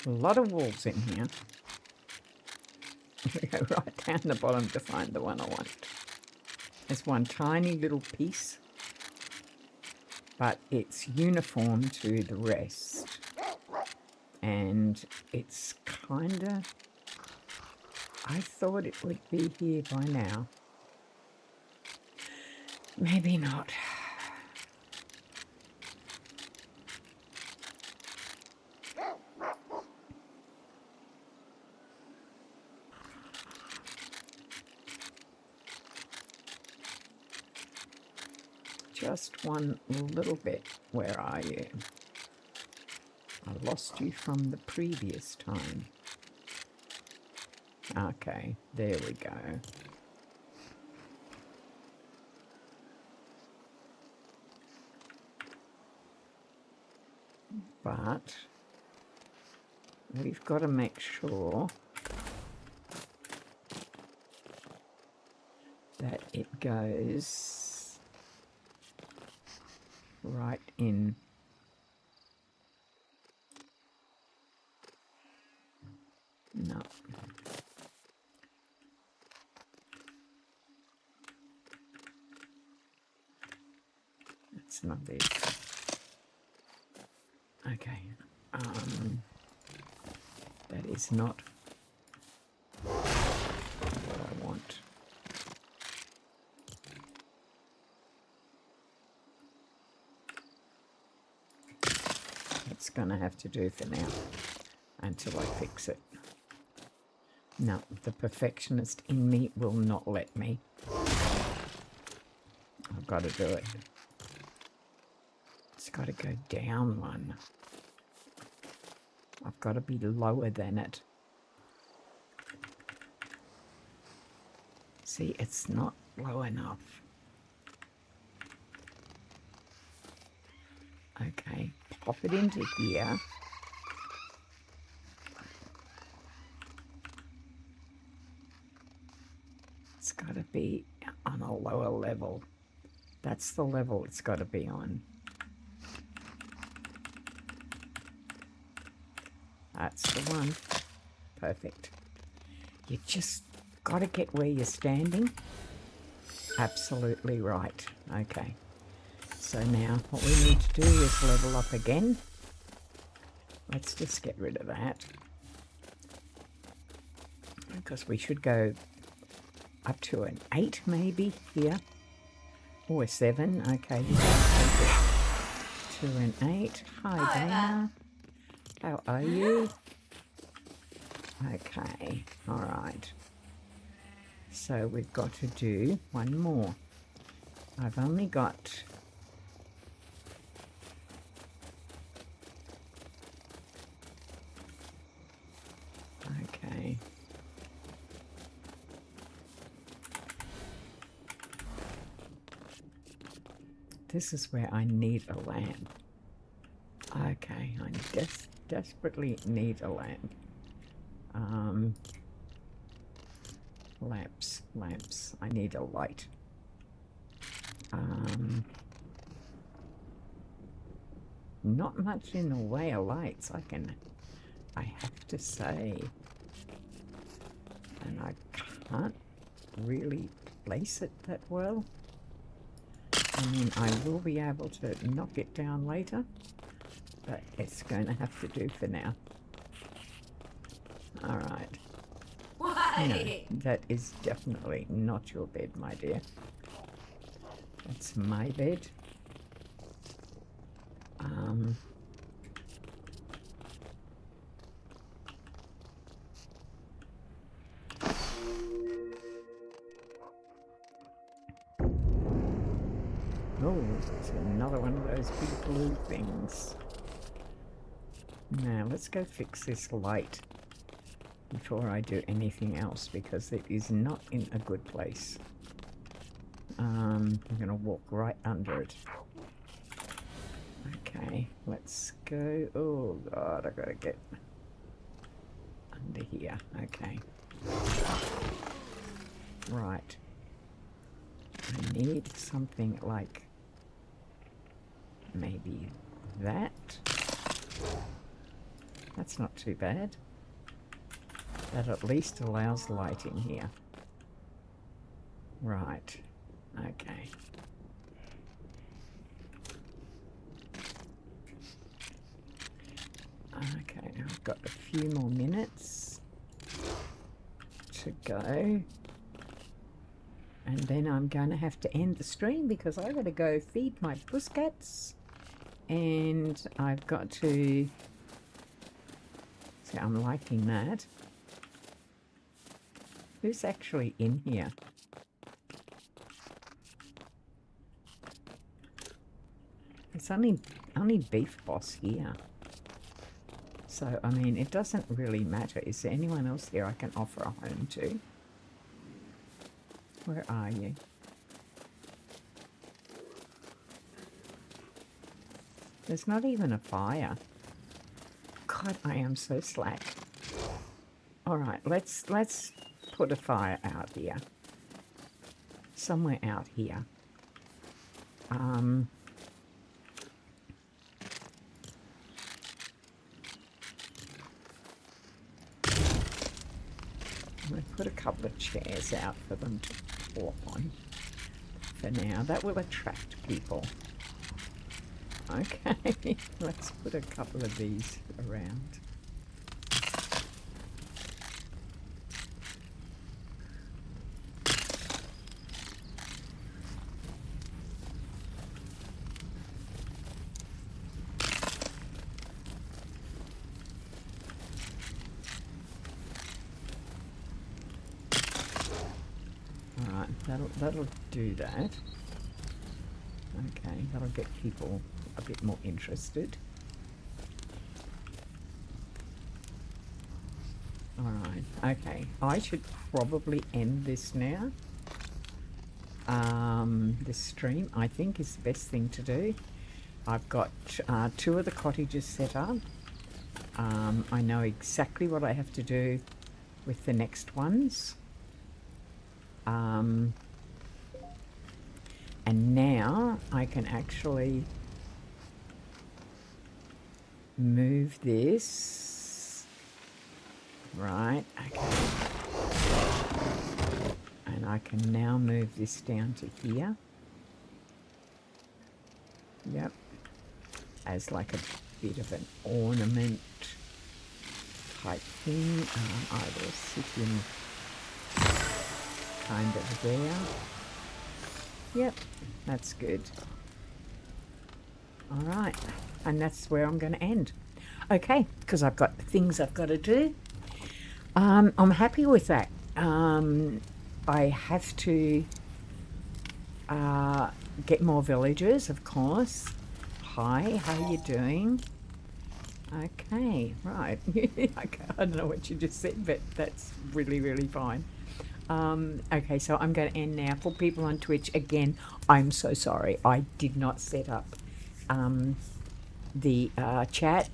A lot of walls in here. We go right down the bottom to find the one I want. There's one tiny little piece, but it's uniform to the rest. And it's kind of... I thought it would be here by now. Maybe not. Just one little bit. Where are you? I lost you from the previous time. Okay, there we go. but we've got to make sure that it goes right in. No. That's not it. Okay. That is not what I want. It's gonna have to do for now until I fix it. No, the perfectionist in me will not let me. I've got to do it. It's got to go down one. I've got to be lower than it. See, it's not low enough. Okay, pop it into here. It's got to be on a lower level. That's the level it's got to be on. That's the one. Perfect. You just got to get where you're standing. Absolutely right. Okay. So now what we need to do is level up again. Let's just get rid of that. Because we should go up to an 8 maybe here. Or a 7. Okay. To an 8. Hi, Dana. How are you? Okay. All right. So we've got to do one more. I've only got... Okay. This is where I need a lamp. Okay, I desperately need a lamp. Lamps. I need a light. Not much in the way of lights, I have to say. And I can't really place it that well. I mean, I will be able to knock it down later, but it's going to have to do for now. All right. Why? No, that is definitely not your bed, my dear. That's my bed. Oh, it's another one of those big blue things. Now, let's go fix this light before I do anything else, because it is not in a good place. I'm going to walk right under it. Okay, let's go. Oh, God, I've got to get under here. Okay. Right. I need something like maybe that. That's not too bad. That at least allows light in here. Right. Okay. Okay, I've got a few more minutes to go. And then I'm going to have to end the stream because I've got to go feed my pussycats. And I've got to... See, I'm liking that. Who's actually in here? It's only Beef Boss here. So, I mean, it doesn't really matter. Is there anyone else here I can offer a home to? Where are you? There's not even a fire. God, I am so slack. All right, let's put a fire out here. Somewhere out here. I'm going to put a couple of chairs out for them to walk on for now. That will attract people. Okay, let's put a couple of these around. That'll do that. Okay, that'll get people a bit more interested. Alright, okay. I should probably end this now. This stream, I think, is the best thing to do. I've got 2 of the cottages set up. I know exactly what I have to do with the next ones. And now I can actually move this. Right, okay. And I can now move this down to here. Yep. As like a bit of an ornament type thing. I will sit in kind of there. Yep, that's good. All right, and that's where I'm going to end. Okay, because I've got things I've got to do. I'm happy with that. I have to get more villagers, of course. Hi, how are you doing? Okay, right. I don't know what you just said, but that's really, really fine. Okay, so I'm going to end now. For people on Twitch, again, I'm so sorry. I did not set up the chat.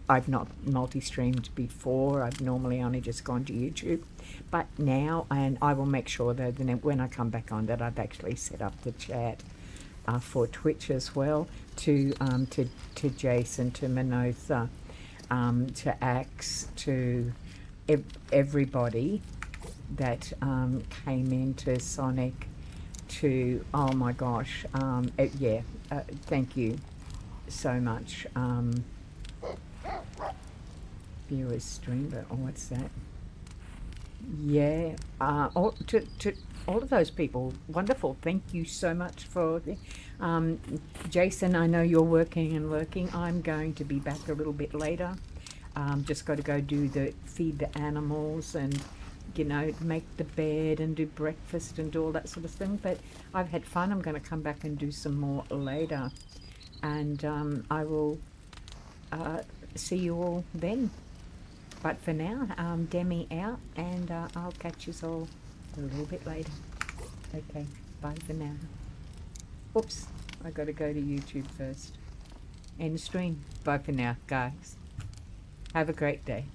I've not multi-streamed before. I've normally only just gone to YouTube. But now, and I will make sure that when I come back on that I've actually set up the chat for Twitch as well, to Jason, to Manotha, to Axe, to everybody that came into Sonic, to, oh my gosh, yeah, thank you so much. Viewers stream, but oh, what's that? Yeah, to all of those people, wonderful. Thank you so much for the, Jason, I know you're working and lurking. I'm going to be back a little bit later. Just got to go feed the animals and, you know, make the bed and do breakfast and do all that sort of thing. But I've had fun. I'm going to come back and do some more later. And I will see you all then. But for now, Demi out, and I'll catch you all a little bit later. Okay, bye for now. Oops, I got to go to YouTube first. End stream. Bye for now, guys. Have a great day.